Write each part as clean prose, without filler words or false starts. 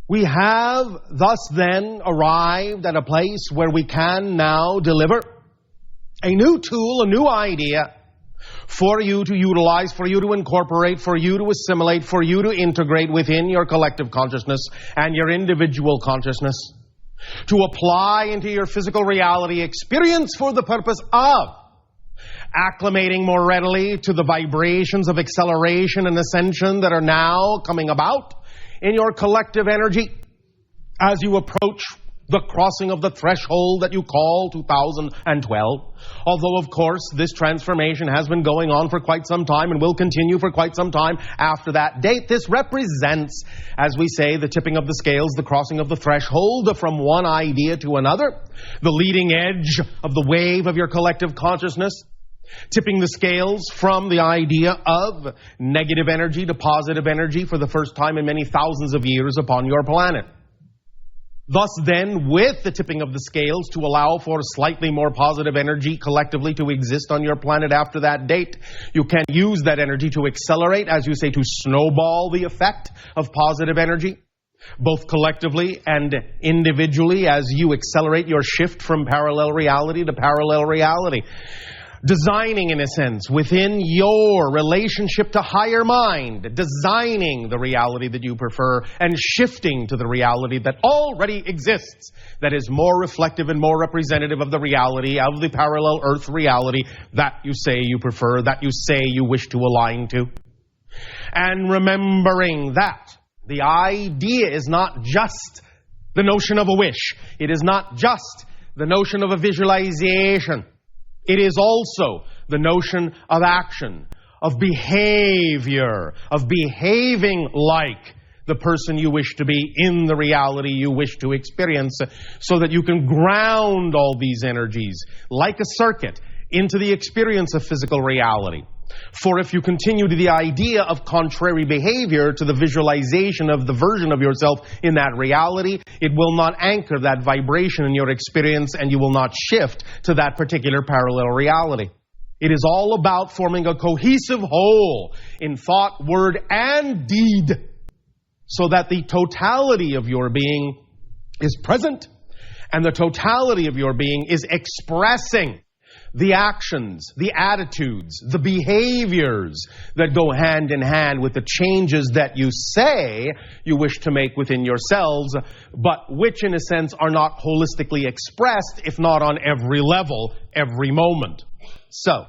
We have thus then arrived at a place where we can now deliver a new tool, a new idea for you to utilize, for you to incorporate, for you to assimilate, for you to integrate within your collective consciousness and your individual consciousness, to apply into your physical reality experience for the purpose of acclimating more readily to the vibrations of acceleration and ascension that are now coming about in your collective energy as you approach the crossing of the threshold that you call 2012. Although, of course, this transformation has been going on for quite some time and will continue for quite some time after that date. This represents, as we say, the tipping of the scales, the crossing of the threshold from one idea to another, the leading edge of the wave of your collective consciousness, tipping the scales from the idea of negative energy to positive energy for the first time in many thousands of years upon your planet. Thus then, with the tipping of the scales to allow for slightly more positive energy collectively to exist on your planet after that date, you can use that energy to accelerate, as you say, to snowball the effect of positive energy, both collectively and individually, as you accelerate your shift from parallel reality to parallel reality. Designing, in a sense, within your relationship to higher mind, designing the reality that you prefer and shifting to the reality that already exists, that is more reflective and more representative of the reality, of the parallel earth reality that you say you prefer, that you say you wish to align to. And remembering that the idea is not just the notion of a wish. It is not just the notion of a visualization. It is also the notion of action, of behavior, of behaving like the person you wish to be in the reality you wish to experience, so that you can ground all these energies like a circuit into the experience of physical reality. For if you continue to the idea of contrary behavior to the visualization of the version of yourself in that reality, it will not anchor that vibration in your experience and you will not shift to that particular parallel reality. It is all about forming a cohesive whole in thought, word, and deed, so that the totality of your being is present and the totality of your being is expressing the actions, the attitudes, the behaviors that go hand in hand with the changes that you say you wish to make within yourselves, but which in a sense are not holistically expressed, if not on every level, every moment. So,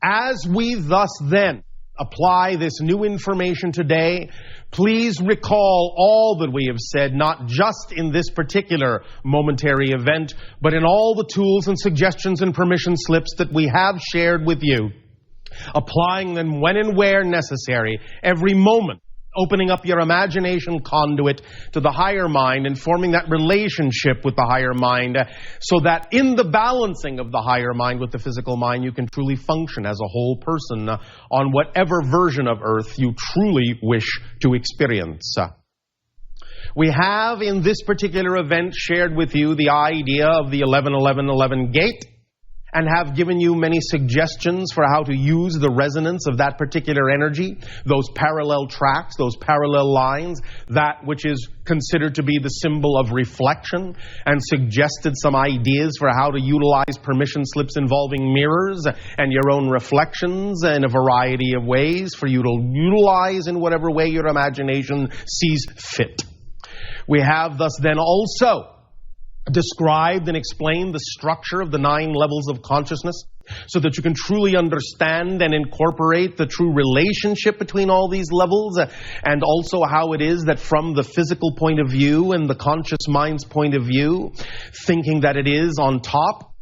as we thus then apply this new information today, please recall all that we have said, not just in this particular momentary event, but in all the tools and suggestions and permission slips that we have shared with you, applying them when and where necessary, every moment, opening up your imagination conduit to the higher mind and forming that relationship with the higher mind, so that in the balancing of the higher mind with the physical mind, you can truly function as a whole person on whatever version of earth you truly wish to experience. We have in this particular event shared with you the idea of the 11-11-11 gate, and have given you many suggestions for how to use the resonance of that particular energy, those parallel tracks, those parallel lines, that which is considered to be the symbol of reflection, and suggested some ideas for how to utilize permission slips involving mirrors and your own reflections in a variety of ways for you to utilize in whatever way your imagination sees fit. We have thus then also described and explained the structure of the 9 levels of consciousness, so that you can truly understand and incorporate the true relationship between all these levels, and also how it is that from the physical point of view and the conscious mind's point of view, thinking that it is on top,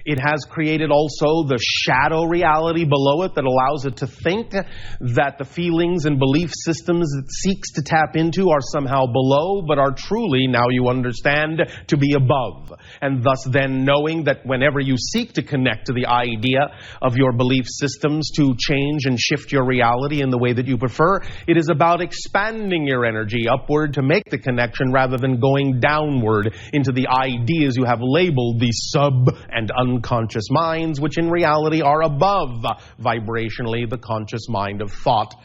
it has created also the shadow reality below it that allows it to think that the feelings and belief systems it seeks to tap into are somehow below, but are truly, now you understand, to be above. And thus then knowing that whenever you seek to connect to the idea of your belief systems to change and shift your reality in the way that you prefer, it is about expanding your energy upward to make the connection rather than going downward into the ideas you have labeled the sub and unconscious minds, which in reality are above vibrationally the conscious mind of thought,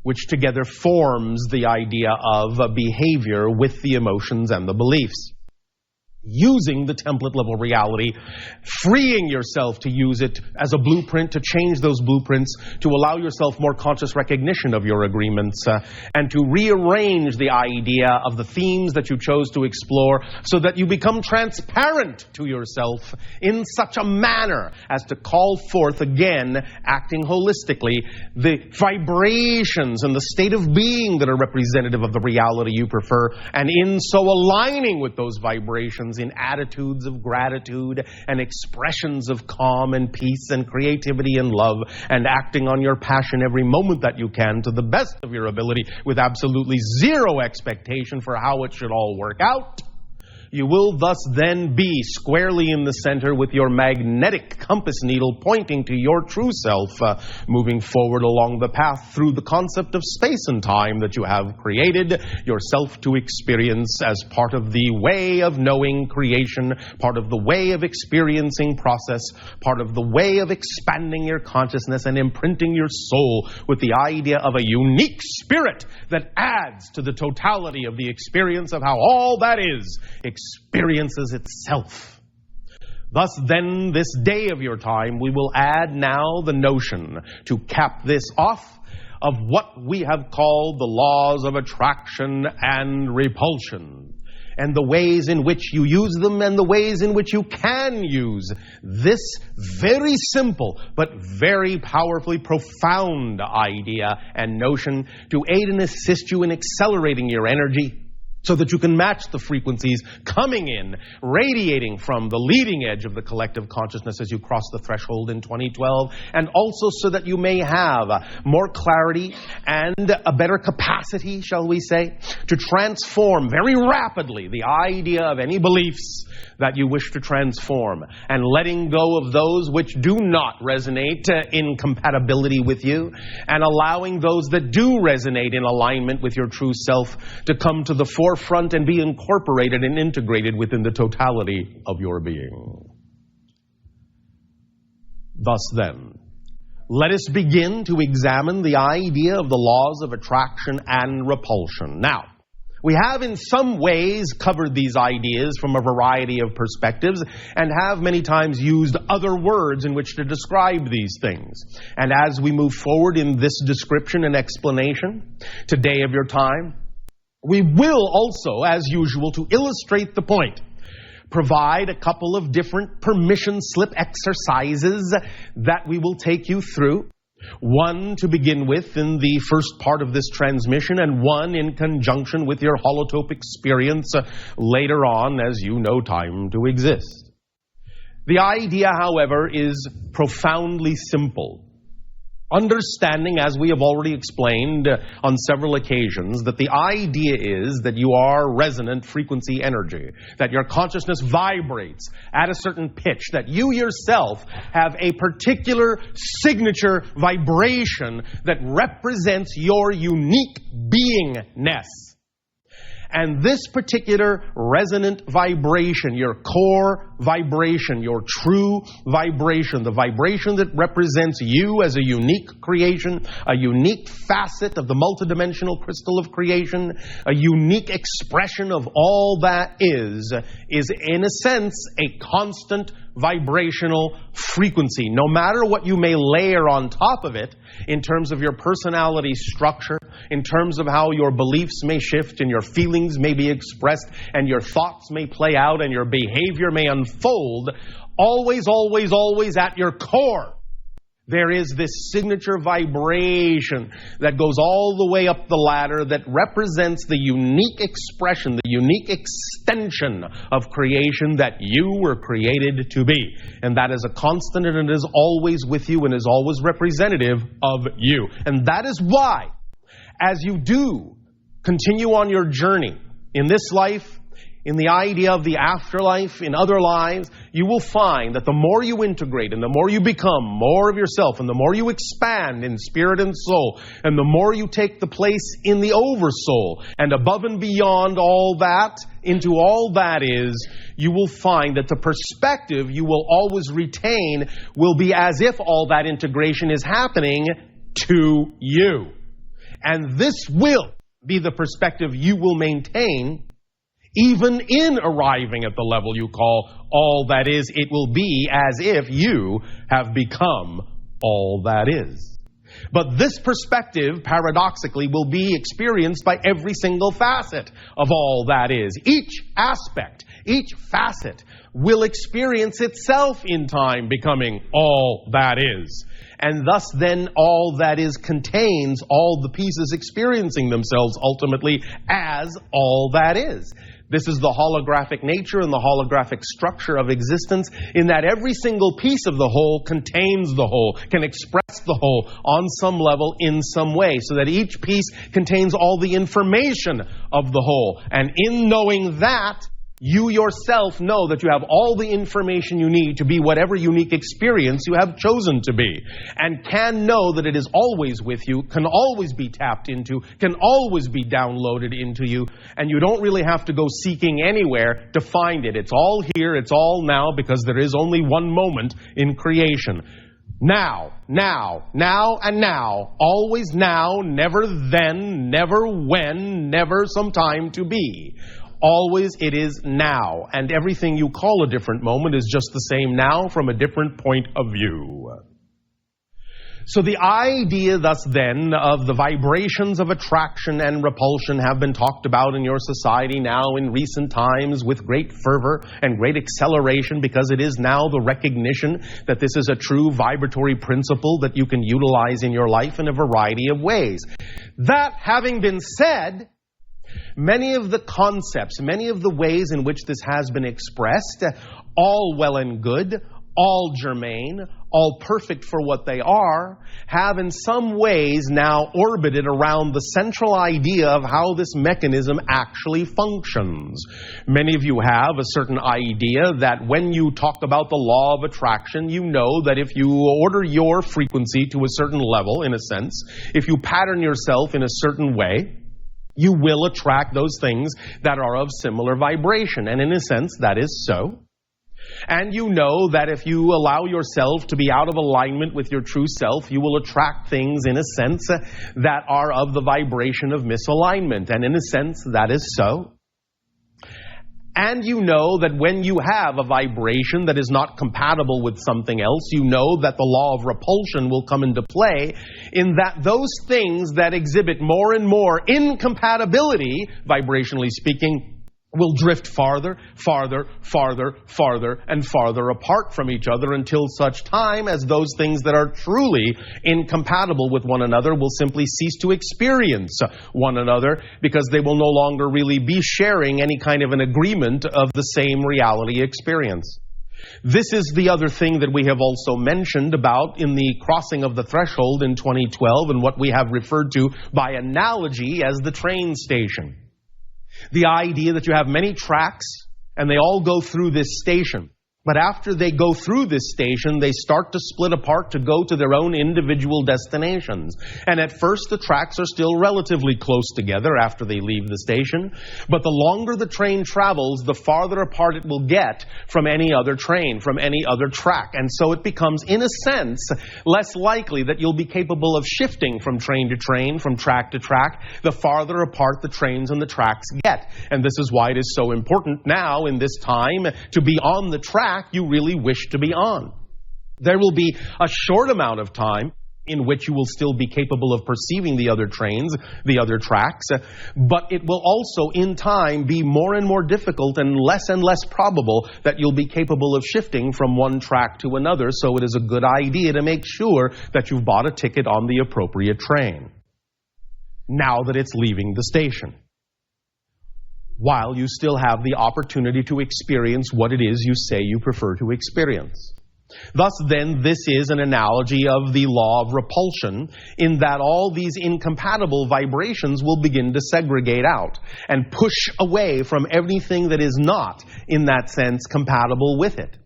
which together forms the idea of behavior with the emotions and the beliefs. Using the template level reality, freeing yourself to use it as a blueprint, to change those blueprints, to allow yourself more conscious recognition of your agreements, and to rearrange the idea of the themes that you chose to explore so that you become transparent to yourself in such a manner as to call forth again, acting holistically, the vibrations and the state of being that are representative of the reality you prefer, and in so aligning with those vibrations in attitudes of gratitude and expressions of calm and peace and creativity and love, and acting on your passion every moment that you can to the best of your ability with absolutely zero expectation for how it should all work out. You will thus then be squarely in the center with your magnetic compass needle pointing to your true self, moving forward along the path through the concept of space and time that you have created yourself to experience as part of the way of knowing creation, part of the way of experiencing process, part of the way of expanding your consciousness and imprinting your soul with the idea of a unique spirit that adds to the totality of the experience of how all that is experiences itself. Thus then, this day of your time, we will add now the notion, to cap this off, of what we have called the laws of attraction and repulsion, and the ways in which you use them and the ways in which you can use this very simple but very powerfully profound idea and notion to aid and assist you in accelerating your energy, so that you can match the frequencies coming in, radiating from the leading edge of the collective consciousness as you cross the threshold in 2012, and also so that you may have more clarity and a better capacity, shall we say, to transform very rapidly the idea of any beliefs that you wish to transform, and letting go of those which do not resonate in compatibility with you, and allowing those that do resonate in alignment with your true self to come to the forefront and be incorporated and integrated within the totality of your being. Thus then, let us begin to examine the idea of the laws of attraction and repulsion. Now, we have in some ways covered these ideas from a variety of perspectives and have many times used other words in which to describe these things. And as we move forward in this description and explanation today of your time, we will also, as usual, to illustrate the point, provide a couple of different permission slip exercises that we will take you through. One to begin with in the first part of this transmission, and one in conjunction with your holotope experience later on as you know time to exist. The idea, however, is profoundly simple. Understanding, as we have already explained on several occasions, that the idea is that you are resonant frequency energy, that your consciousness vibrates at a certain pitch, that you yourself have a particular signature vibration that represents your unique beingness. And this particular resonant vibration, your core vibration, your true vibration, the vibration that represents you as a unique creation, a unique facet of the multidimensional crystal of creation, a unique expression of all that is in a sense a constant vibrational frequency. No matter what you may layer on top of it in terms of your personality structure, in terms of how your beliefs may shift and your feelings may be expressed and your thoughts may play out and your behavior may unfold, always, always, always at your core, there is this signature vibration that goes all the way up the ladder that represents the unique expression, the unique extension of creation that you were created to be. And that is a constant, and it is always with you and is always representative of you. And that is why, as you do continue on your journey in this life, in the idea of the afterlife, in other lives, you will find that the more you integrate and the more you become more of yourself and the more you expand in spirit and soul and the more you take the place in the oversoul and above and beyond all that, into all that is, you will find that the perspective you will always retain will be as if all that integration is happening to you. And this will be the perspective you will maintain even in arriving at the level you call all that is. It will be as if you have become all that is. But this perspective, paradoxically, will be experienced by every single facet of all that is. Each aspect, each facet will experience itself in time becoming all that is. And thus then all that is contains all the pieces experiencing themselves ultimately as all that is. This is the holographic nature and the holographic structure of existence, in that every single piece of the whole contains the whole, can express the whole on some level in some way, so that each piece contains all the information of the whole. And in knowing that, you yourself know that you have all the information you need to be whatever unique experience you have chosen to be. And can know that it is always with you, can always be tapped into, can always be downloaded into you. And you don't really have to go seeking anywhere to find it. It's all here, it's all now, because there is only one moment in creation. Now, and now. Always now, never then, never when, never sometime to be. Always it is now, and everything you call a different moment is just the same now from a different point of view. So the idea thus then of the vibrations of attraction and repulsion have been talked about in your society now in recent times with great fervor and great acceleration, because it is now the recognition that this is a true vibratory principle that you can utilize in your life in a variety of ways. That having been said, many of the concepts, many of the ways in which this has been expressed, all well and good, all germane, all perfect for what they are, have in some ways now orbited around the central idea of how this mechanism actually functions. Many of you have a certain idea that when you talk about the law of attraction, you know that if you order your frequency to a certain level, in a sense, if you pattern yourself in a certain way, you will attract those things that are of similar vibration. And in a sense, that is so. And you know that if you allow yourself to be out of alignment with your true self, you will attract things, in a sense, that are of the vibration of misalignment. And in a sense, that is so. And you know that when you have a vibration that is not compatible with something else, you know that the law of repulsion will come into play, in that those things that exhibit more and more incompatibility, vibrationally speaking, will drift farther, and farther apart from each other until such time as those things that are truly incompatible with one another will simply cease to experience one another, because they will no longer really be sharing any kind of an agreement of the same reality experience. This is the other thing that we have also mentioned about in the crossing of the threshold in 2012, and what we have referred to by analogy as the train station. The idea that you have many tracks and they all go through this station. But after they go through this station, they start to split apart to go to their own individual destinations. And at first, the tracks are still relatively close together after they leave the station. But the longer the train travels, the farther apart it will get from any other train, from any other track. And so it becomes, in a sense, less likely that you'll be capable of shifting from train to train, from track to track, the farther apart the trains and the tracks get. And this is why it is so important now, in this time, to be on the track you really wish to be on. There will be a short amount of time in which you will still be capable of perceiving the other trains, the other tracks, but it will also in time be more and more difficult and less probable that you'll be capable of shifting from one track to another. So it is a good idea to make sure that you've bought a ticket on the appropriate train now that it's leaving the station, while you still have the opportunity to experience what it is you say you prefer to experience. Thus then, this is an analogy of the law of repulsion, in that all these incompatible vibrations will begin to segregate out and push away from everything that is not, in that sense, compatible with it.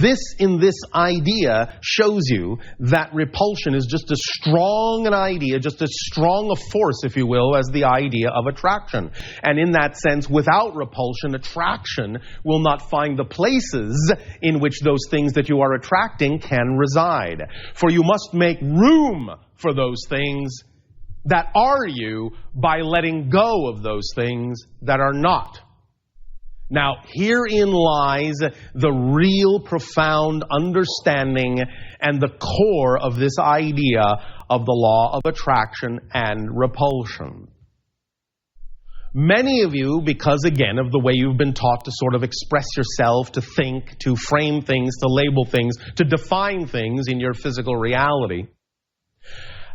This, in this idea, shows you that repulsion is just as strong an idea, just as strong a force, if you will, as the idea of attraction. And in that sense, without repulsion, attraction will not find the places in which those things that you are attracting can reside. For you must make room for those things that are you by letting go of those things that are not. Now, herein lies the real profound understanding and the core of this idea of the law of attraction and repulsion. Many of you, because again of the way you've been taught to sort of express yourself, to think, to frame things, to label things, to define things in your physical reality,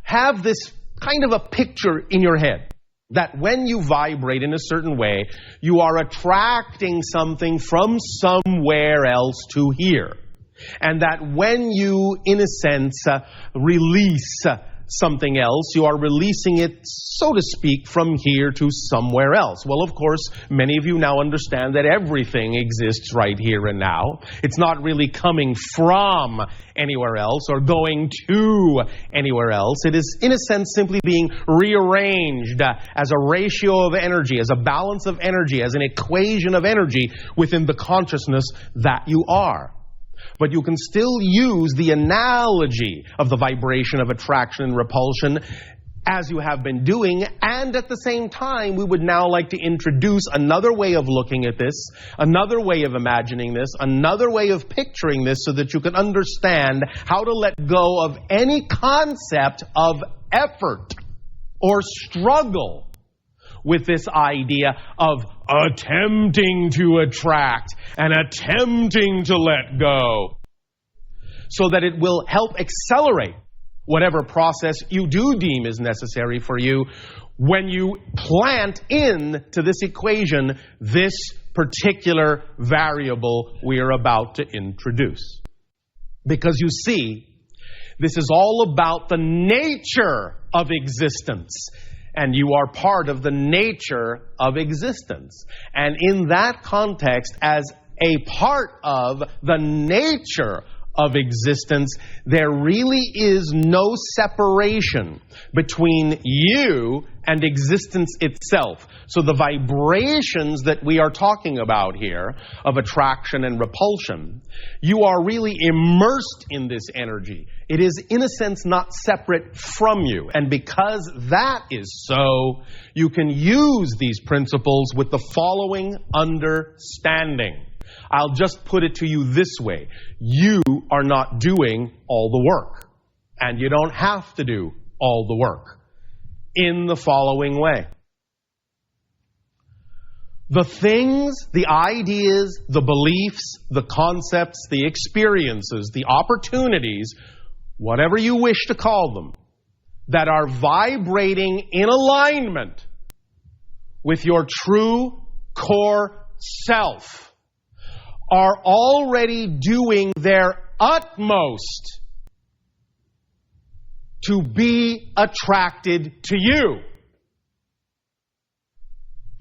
have this kind of a picture in your head that when you vibrate in a certain way, you are attracting something from somewhere else to here. And that when you, in a sense, release something else, you are releasing it, so to speak, from here to somewhere else. Well, of course, many of you now understand that everything exists right here and now. It's not really coming from anywhere else or going to anywhere else. It is, in a sense, simply being rearranged as a ratio of energy, as a balance of energy, as an equation of energy within the consciousness that you are. But you can still use the analogy of the vibration of attraction and repulsion as you have been doing. And at the same time, we would now like to introduce another way of looking at this, another way of imagining this, another way of picturing this so that you can understand how to let go of any concept of effort or struggle with this idea of attempting to attract and attempting to let go, so that it will help accelerate whatever process you do deem is necessary for you when you plant into this equation this particular variable we are about to introduce. Because you see, this is all about the nature of existence. And you are part of the nature of existence. And in that context, as a part of the nature of existence, there really is no separation between you and existence itself. So the vibrations that we are talking about here of attraction and repulsion, you are really immersed in this energy. It is, in a sense, not separate from you. And because that is so, you can use these principles with the following understanding. I'll just put it to you this way. You are not doing all the work. And you don't have to do all the work. In the following way. The things, the ideas, the beliefs, the concepts, the experiences, the opportunities, whatever you wish to call them, that are vibrating in alignment with your true core self, are already doing their utmost to be attracted to you.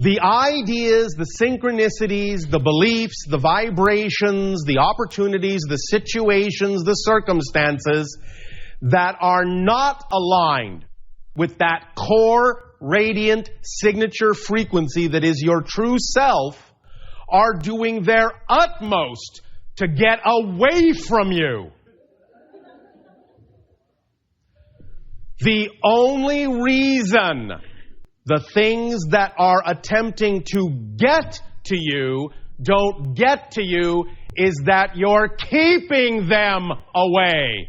The ideas, the synchronicities, the beliefs, the vibrations, the opportunities, the situations, the circumstances that are not aligned with that core, radiant, signature frequency that is your true self are doing their utmost to get away from you. The only reason the things that are attempting to get to you don't get to you is that you're keeping them away.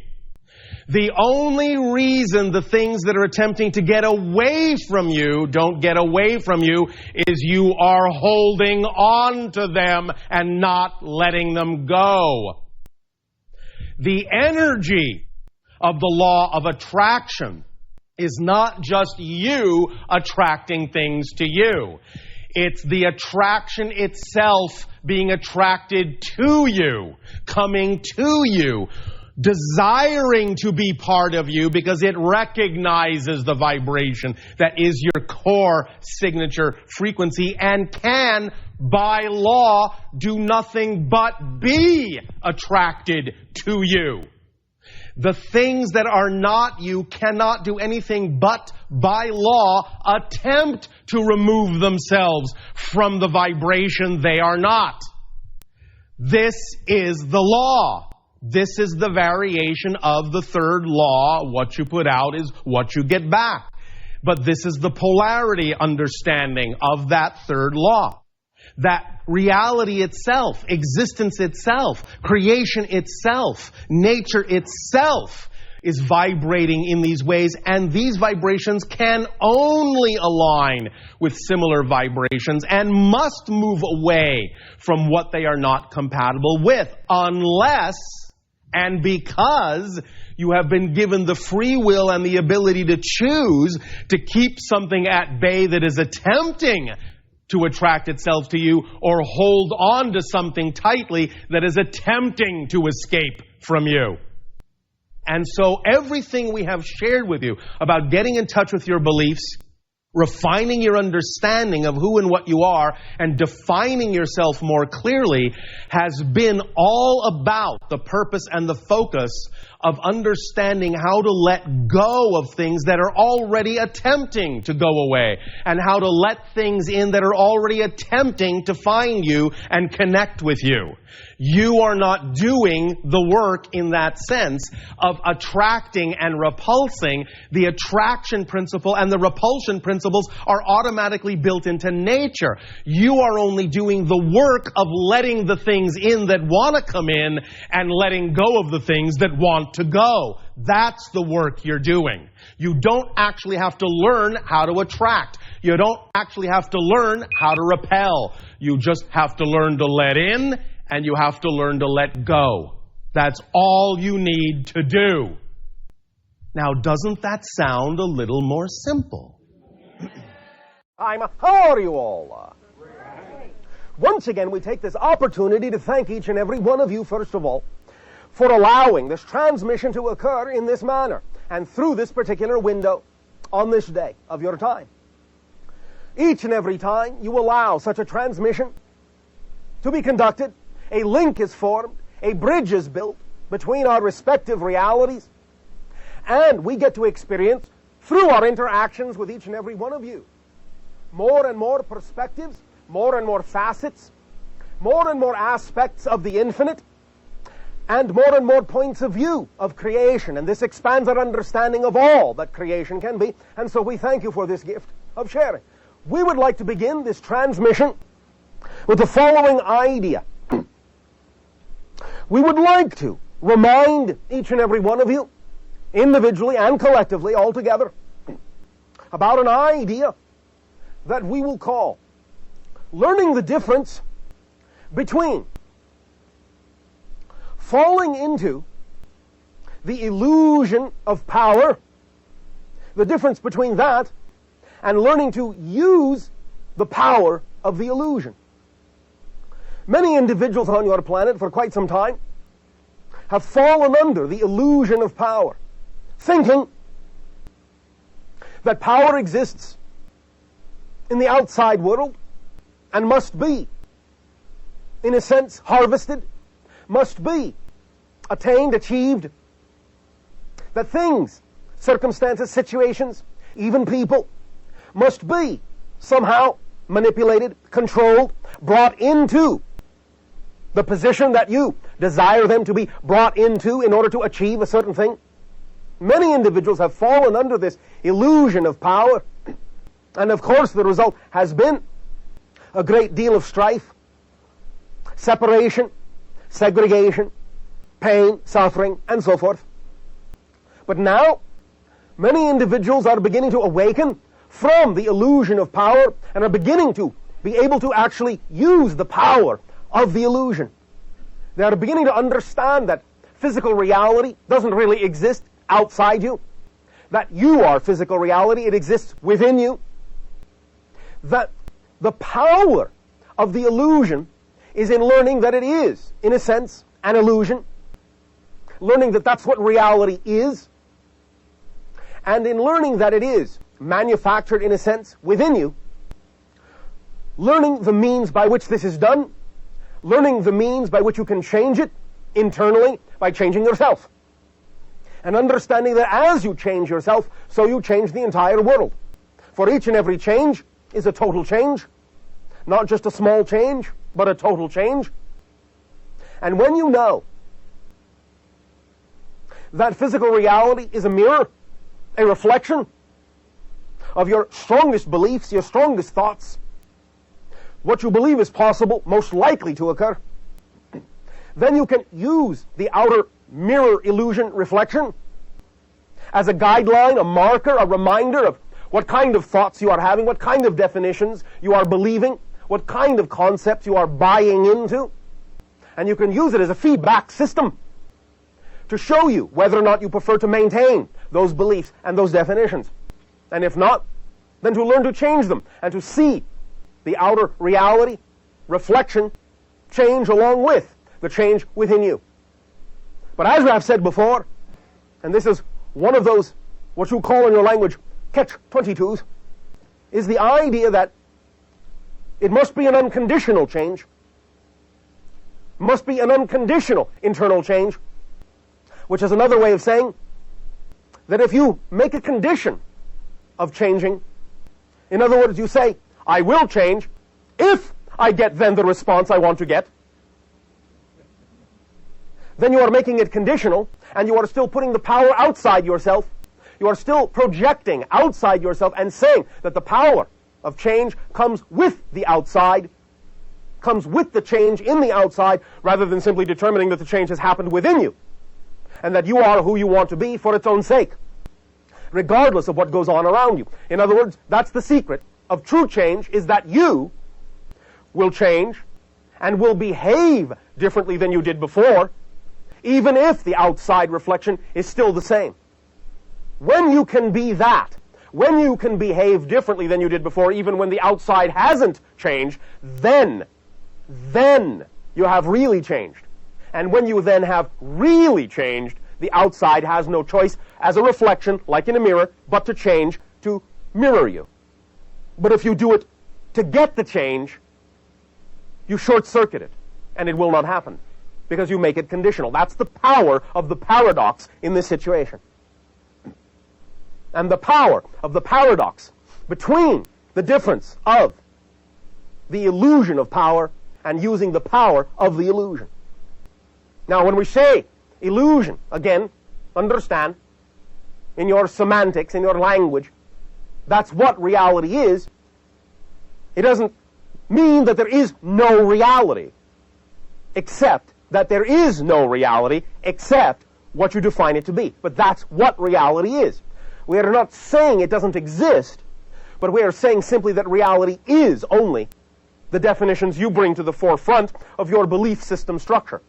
The only reason the things that are attempting to get away from you don't get away from you is you are holding on to them and not letting them go. The energy of the law of attraction is not just you attracting things to you. It's the attraction itself being attracted to you, coming to you, desiring to be part of you because it recognizes the vibration that is your core signature frequency and can, by law, do nothing but be attracted to you. The things that are not you cannot do anything but, by law, attempt to remove themselves from the vibration they are not. This is the law. This is the variation of the third law. What you put out is what you get back. But this is the polarity understanding of that third law. That reality itself, existence itself, creation itself, nature itself is vibrating in these ways, and these vibrations can only align with similar vibrations and must move away from what they are not compatible with, unless and because you have been given the free will and the ability to choose to keep something at bay that is attempting to attract itself to you, or hold on to something tightly that is attempting to escape from you. And so everything we have shared with you about getting in touch with your beliefs, refining your understanding of who and what you are, and defining yourself more clearly has been all about the purpose and the focus of understanding how to let go of things that are already attempting to go away, and how to let things in that are already attempting to find you and connect with you. You are not doing the work in that sense of attracting and repulsing. The attraction principle and the repulsion principles are automatically built into nature. You are only doing the work of letting the things in that want to come in and letting go of the things that want to go. That's the work you're doing. You don't actually have to learn how to attract. You don't actually have to learn how to repel. You just have to learn to let in, and you have to learn to let go. That's all you need to do. Now, doesn't that sound a little more simple? How are you all? Once again, we take this opportunity to thank each and every one of you, first of all, for allowing this transmission to occur in this manner and through this particular window on this day of your time. Each and every time you allow such a transmission to be conducted, a link is formed, a bridge is built between our respective realities, and we get to experience, through our interactions with each and every one of you, more and more perspectives, more and more facets, more and more aspects of the infinite, and more points of view of creation. And this expands our understanding of all that creation can be. And so we thank you for this gift of sharing. We would like to begin this transmission with the following idea. We would like to remind each and every one of you, individually and collectively, all together, about an idea that we will call learning the difference between falling into the illusion of power, the difference between that and learning to use the power of the illusion. Many individuals on your planet for quite some time have fallen under the illusion of power, thinking that power exists in the outside world and must be, in a sense, harvested, must be attained, achieved, that things, circumstances, situations, even people, must be somehow manipulated, controlled, brought into the position that you desire them to be brought into in order to achieve a certain thing. Many individuals have fallen under this illusion of power, and of course the result has been a great deal of strife, separation, segregation, pain, suffering, and so forth. But now, many individuals are beginning to awaken from the illusion of power and are beginning to be able to actually use the power of the illusion. They are beginning to understand that physical reality doesn't really exist outside you, that you are physical reality, it exists within you, that the power of the illusion is in learning that it is, in a sense, an illusion, learning that that's what reality is, and in learning that it is manufactured, in a sense, within you, learning the means by which this is done, learning the means by which you can change it internally by changing yourself, and understanding that as you change yourself, so you change the entire world. For each and every change is a total change, not just a small change, but a total change. And when you know that physical reality is a mirror, a reflection of your strongest beliefs, your strongest thoughts, what you believe is possible, most likely to occur, then you can use the outer mirror illusion reflection as a guideline, a marker, a reminder of what kind of thoughts you are having, what kind of definitions you are believing, what kind of concepts you are buying into. And you can use it as a feedback system to show you whether or not you prefer to maintain those beliefs and those definitions. And if not, then to learn to change them and to see the outer reality, reflection, change along with the change within you. But as I've said before, and this is one of those, what you call in your language, catch-22s, is the idea that it must be an unconditional change, must be an unconditional internal change, which is another way of saying that if you make a condition of changing, in other words, you say, I will change if I get then the response I want to get, then you are making it conditional, and you are still putting the power outside yourself. You are still projecting outside yourself and saying that the power of change comes with the outside, comes with the change in the outside, rather than simply determining that the change has happened within you, and that you are who you want to be for its own sake, regardless of what goes on around you. In other words, that's the secret of true change, is that you will change and will behave differently than you did before, even if the outside reflection is still the same. When you can be that, when you can behave differently than you did before, even when the outside hasn't changed, then you have really changed. And when you then have really changed, the outside has no choice as a reflection, like in a mirror, but to change to mirror you. But if you do it to get the change, you short-circuit it, and it will not happen, because you make it conditional. That's the power of the paradox in this situation. And the power of the paradox between the difference of the illusion of power and using the power of the illusion. Now, when we say illusion, again, understand, in your semantics, in your language, that's what reality is. It doesn't mean that there is no reality, except that there is no reality except what you define it to be. But that's what reality is. We are not saying it doesn't exist, but we are saying simply that reality is only the definitions you bring to the forefront of your belief system structure.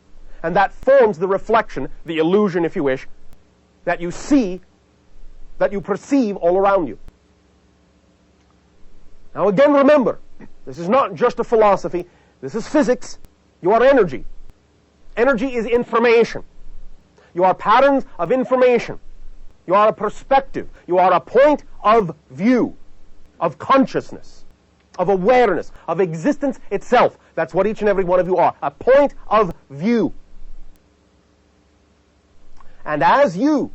And that forms the reflection, the illusion, if you wish, that you see, that you perceive all around you. Now again, remember, this is not just a philosophy, this is physics. You are energy. Energy is information. You are patterns of information. You are a perspective. You are a point of view, of consciousness, of awareness, of existence itself. That's what each and every one of you are, a point of view. And as you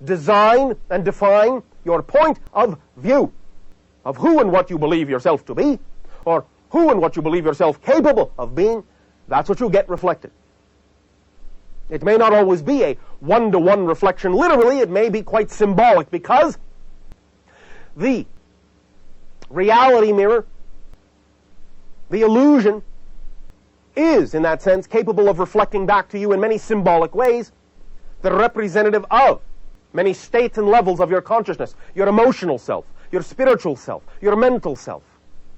design and define your point of view of who and what you believe yourself to be, or who and what you believe yourself capable of being, that's what you get reflected. It may not always be a one-to-one reflection. Literally, it may be quite symbolic, because the reality mirror, the illusion, is, in that sense, capable of reflecting back to you in many symbolic ways that are representative of many states and levels of your consciousness, your emotional self, your spiritual self, your mental self,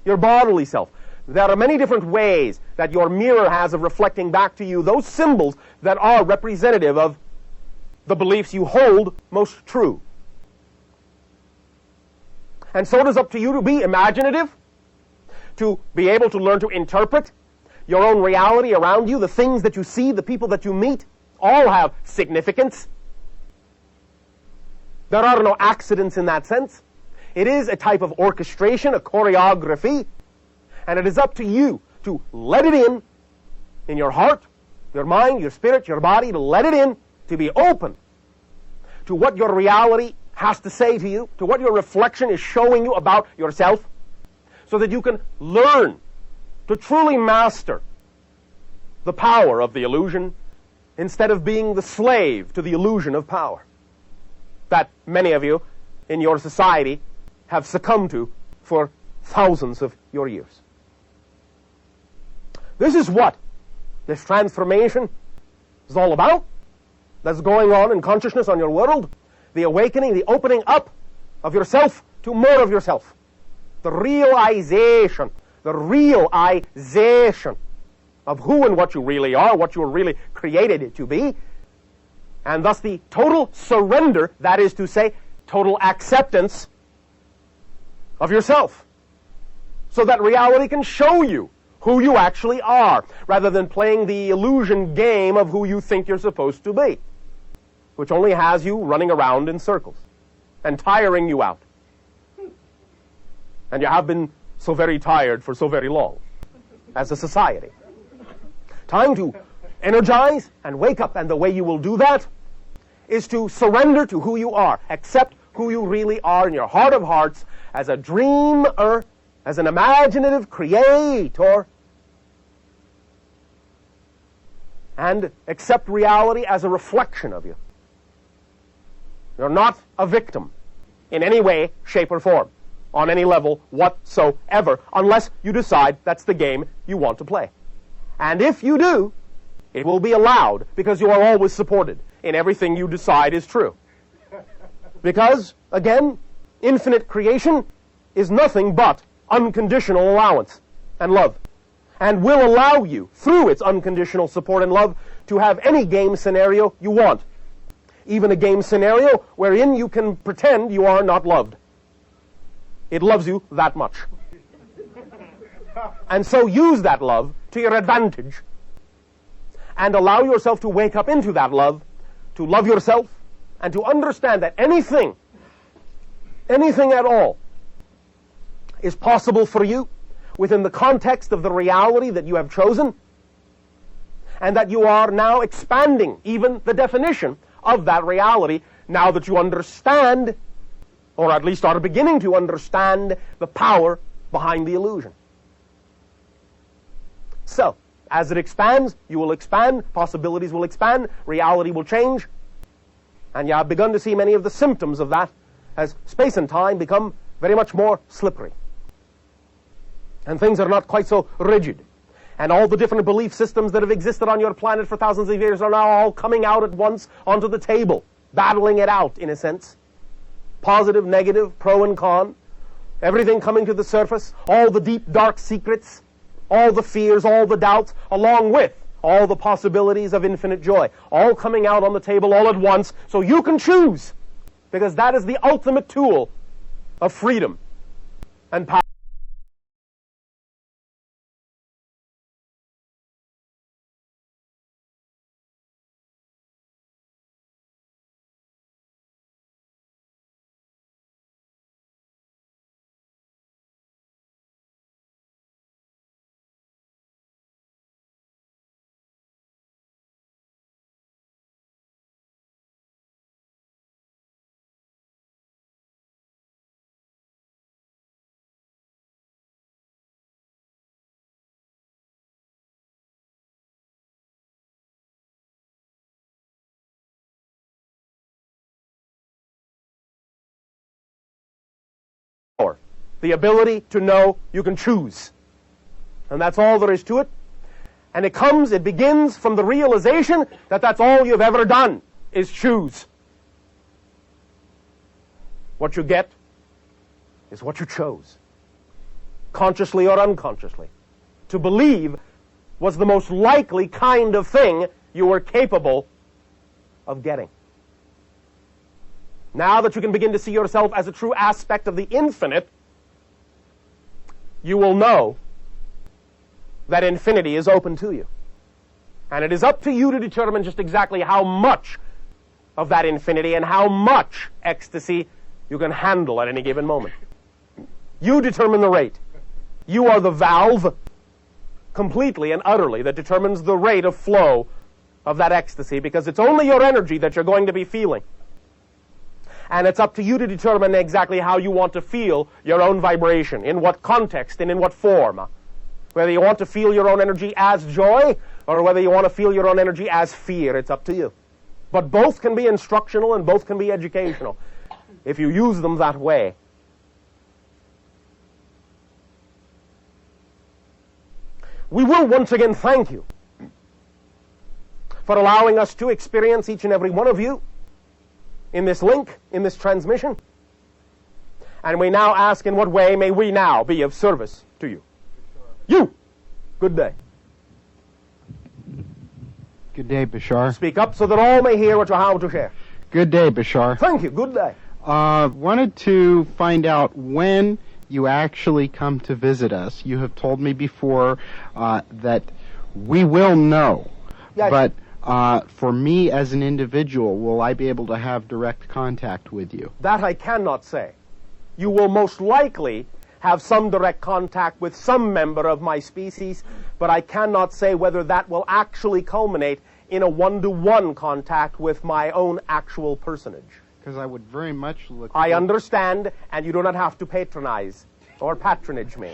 your bodily self. There are many different ways that your mirror has of reflecting back to you those symbols that are representative of the beliefs you hold most true. And so it is up to you to be imaginative, to be able to learn to interpret your own reality around you. The things that you see, the people that you meet, all have significance. There are no accidents in that sense. It is a type of orchestration, a choreography, and it is up to you to let it in your heart, your mind, your spirit, your body, to let it in, to be open to what your reality has to say to you, to what your reflection is showing you about yourself, so that you can learn to truly master the power of the illusion instead of being the slave to the illusion of power that many of you in your society have succumbed to for thousands of your years. This is what this transformation is all about. That's going on in consciousness on your world. The awakening, the opening up of yourself to more of yourself. The realization of who and what you really are, what you were really created to be, and thus the total surrender, that is to say, total acceptance of yourself, so that reality can show you who you actually are, rather than playing the illusion game of who you think you're supposed to be, which only has you running around in circles and tiring you out. And you have been so very tired for so very long as a society. Time to energize and wake up, and the way you will do that is to surrender to who you are. Accept who you really are in your heart of hearts as a dreamer, as an imaginative creator, and accept reality as a reflection of you. You're not a victim in any way, shape, or form, on any level whatsoever, unless you decide that's the game you want to play. And if you do, it will be allowed, because you are always supported in everything you decide is true. Because, again, infinite creation is nothing but unconditional allowance and love, and will allow you, through its unconditional support and love, to have any game scenario you want. Even a game scenario wherein you can pretend you are not loved. It loves you that much. And so use that love to your advantage, and allow yourself to wake up into that love, to love yourself, and to understand that anything at all is possible for you within the context of the reality that you have chosen, and that you are now expanding even the definition of that reality now that you understand, or at least are beginning to understand, the power behind the illusion. So, as it expands, you will expand, possibilities will expand, reality will change, and you have begun to see many of the symptoms of that as space and time become very much more slippery. And things are not quite so rigid. And all the different belief systems that have existed on your planet for thousands of years are now all coming out at once onto the table, battling it out, in a sense. Positive, negative, pro and con, everything coming to the surface, all the deep, dark secrets, all the fears, all the doubts, along with all the possibilities of infinite joy, all coming out on the table all at once, so you can choose, because that is the ultimate tool of freedom and power. The ability to know you can choose. And that's all there is to it. And it begins from the realization that that's all you've ever done, is choose. What you get is what you chose, consciously or unconsciously. To believe was the most likely kind of thing you were capable of getting. Now that you can begin to see yourself as a true aspect of the infinite, you will know that infinity is open to you. And it is up to you to determine just exactly how much of that infinity and how much ecstasy you can handle at any given moment. You determine the rate. You are the valve, completely and utterly, that determines the rate of flow of that ecstasy, because it's only your energy that you're going to be feeling. And it's up to you to determine exactly how you want to feel your own vibration, in what context and in what form. Whether you want to feel your own energy as joy, or whether you want to feel your own energy as fear, it's up to you. But both can be instructional and both can be educational, if you use them that way. We will once again thank you for allowing us to experience each and every one of you in this link, in this transmission. And we now ask, in what way may we now be of service to you? You! Good day. Good day, Bashar. Speak up so that all may hear what you have to share. Good day, Bashar. Thank you. Good day. Wanted to find out when you actually come to visit us. You have told me before that we will know. Yes. But for me as an individual, will I be able to have direct contact with you? That I cannot say. You will most likely have some direct contact with some member of my species, but I cannot say whether that will actually culminate in a one-to-one contact with my own actual personage. Because I would very much look... I understand, and you do not have to patronize or patronage me.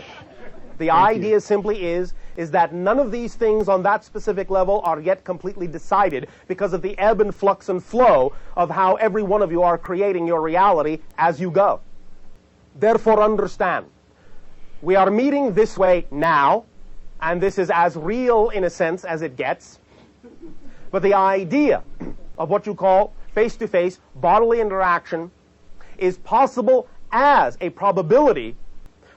The idea simply is that none of these things on that specific level are yet completely decided because of the ebb and flux and flow of how every one of you are creating your reality as you go. Therefore, understand, we are meeting this way now, and this is as real in a sense as it gets. But the idea of what you call face-to-face bodily interaction is possible as a probability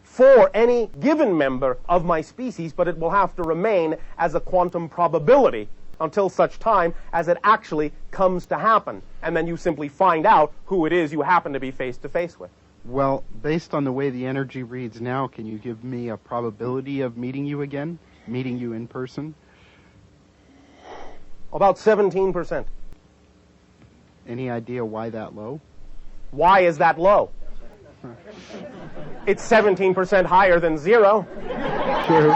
for any given member of my species, but it will have to remain as a quantum probability until such time as it actually comes to happen. And then you simply find out who it is you happen to be face-to-face with. Well, based on the way the energy reads now, can you give me a probability of meeting you again? Meeting you in person? About 17%. Any idea why that low? Why is that low? It's 17% higher than 0. True.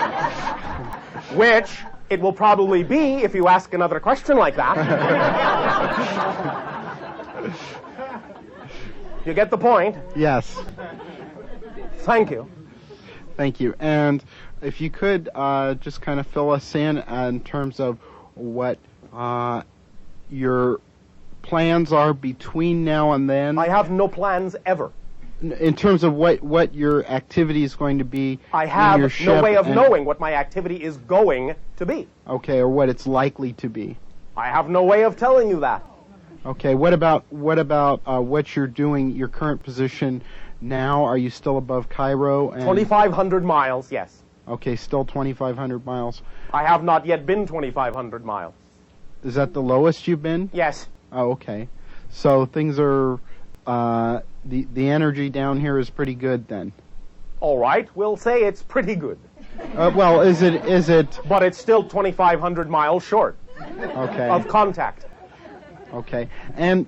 Which it will probably be if you ask another question like that. You get the point? Yes. Thank you. Thank you. And if you could just kind of fill us in terms of what your plans are between now and then. I have no plans ever. In terms of what your activity is going to be. I have in your ship no way of knowing what my activity is going to be. Okay, or what it's likely to be. I have no way of telling you that. Okay, what about what you're doing, your current position now? Are you still above Cairo? 2,500 miles, yes. Okay, still 2,500 miles. I have not yet been 2,500 miles. Is that the lowest you've been? Yes. Oh, okay. So things are, the energy down here is pretty good then. All right, we'll say it's pretty good. Well, is it? But it's still 2,500 miles short of contact. Okay. And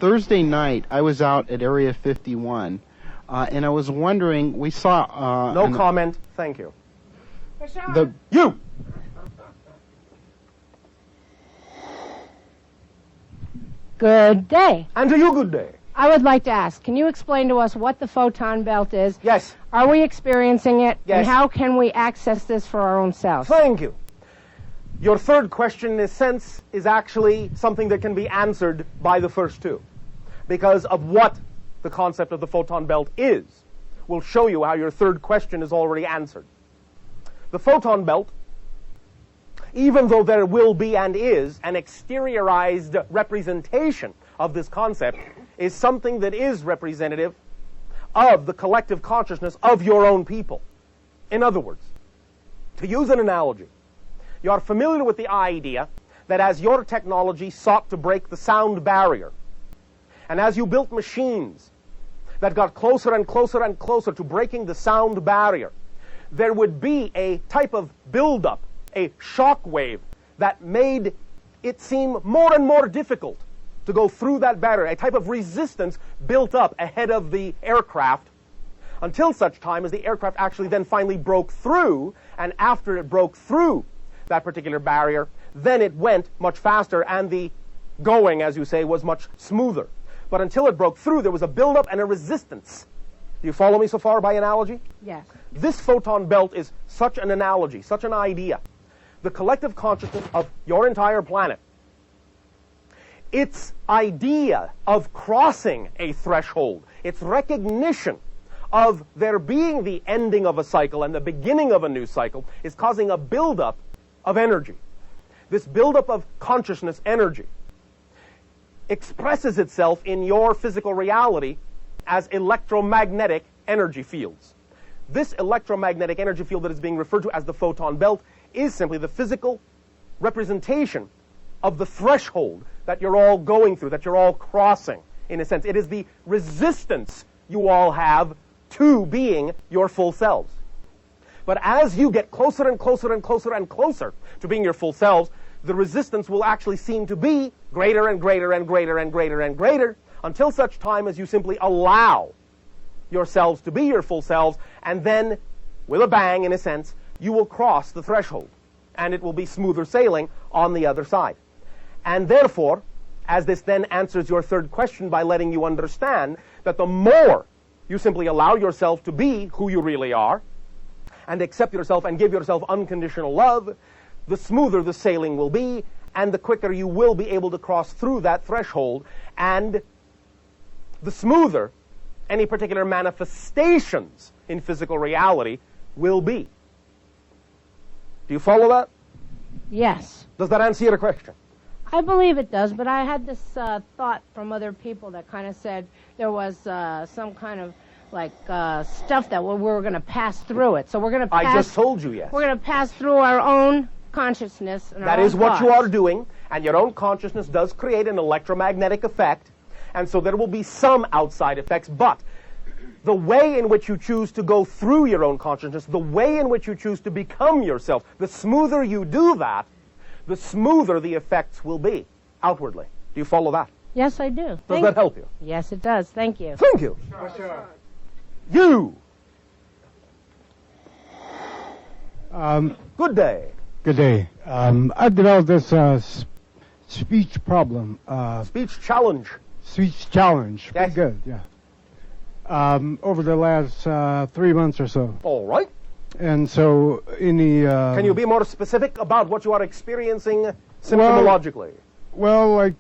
Thursday night, I was out at Area 51, and I was wondering, we saw... no comment, thank you. The You! Good day. And to you, good day. I would like to ask, can you explain to us what the photon belt is? Yes. Are we experiencing it? Yes. And how can we access this for our own selves? Thank you. Your third question, in a sense, is actually something that can be answered by the first two. Because of what the concept of the photon belt is, will show you how your third question is already answered. The photon belt, even though there will be and is an exteriorized representation of this concept, is something that is representative of the collective consciousness of your own people. In other words, to use an analogy, you are familiar with the idea that as your technology sought to break the sound barrier, and as you built machines that got closer and closer and closer to breaking the sound barrier, there would be a type of buildup, a shock wave that made it seem more and more difficult to go through that barrier, a type of resistance built up ahead of the aircraft until such time as the aircraft actually then finally broke through, and after it broke through that particular barrier, then it went much faster and the going, as you say, was much smoother. But until it broke through, there was a buildup and a resistance. Do you follow me so far by analogy? Yes. This photon belt is such an analogy, such an idea. The collective consciousness of your entire planet, its idea of crossing a threshold, its recognition of there being the ending of a cycle and the beginning of a new cycle is causing a buildup of energy. This buildup of consciousness energy expresses itself in your physical reality as electromagnetic energy fields. This electromagnetic energy field that is being referred to as the photon belt is simply the physical representation of the threshold that you're all going through, that you're all crossing, in a sense. It is the resistance you all have to being your full selves. But as you get closer and closer and closer and closer to being your full selves, the resistance will actually seem to be greater and greater and greater and greater and greater until such time as you simply allow yourselves to be your full selves, and then, with a bang, in a sense, you will cross the threshold, and it will be smoother sailing on the other side. And therefore, as this then answers your third question by letting you understand that the more you simply allow yourself to be who you really are, and accept yourself and give yourself unconditional love, the smoother the sailing will be, and the quicker you will be able to cross through that threshold, and the smoother any particular manifestations in physical reality will be. Do you follow that? Yes. Does that answer your question? I believe it does, but I had this thought from other people that kind of said there was some kind of stuff that we were going to pass through it. So we're going to pass... I just told you, yes. We're going to pass through our own consciousness and That our is own what you thoughts. are doing, and your own consciousness does create an electromagnetic effect, and so there will be some outside effects, but the way in which you choose to go through your own consciousness, the way in which you choose to become yourself, the smoother you do that, the smoother the effects will be outwardly. Do you follow that? Yes, I do. Does that help you? Yes, it does. Thank you. Thank you. Bashar. You. Good day. Good day. I've developed this speech problem. Speech challenge. Speech challenge. Yes. Pretty good, yeah. Over the last 3 months or so. All right. And so in the... Can you be more specific about what you are experiencing symptomologically? Well,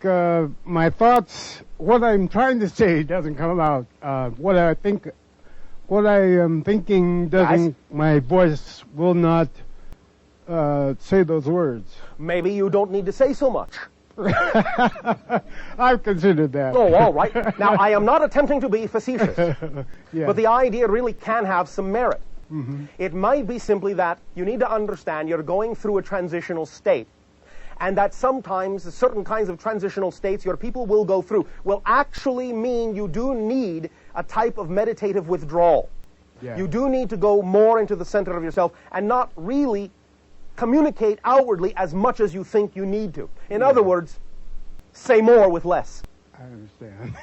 my thoughts, what I'm trying to say doesn't come out. What I am thinking doesn't, Yes. my voice will not say those words. Maybe you don't need to say so much. I've considered that. Oh, all right. Now, I am not attempting to be facetious, Yeah. but the idea really can have some merit. Mm-hmm. It might be simply that you need to understand you're going through a transitional state, and that sometimes certain kinds of transitional states your people will go through will actually mean you do need a type of meditative withdrawal. Yeah. You do need to go more into the center of yourself and not really communicate outwardly as much as you think you need to. In other words, say more with less. I understand.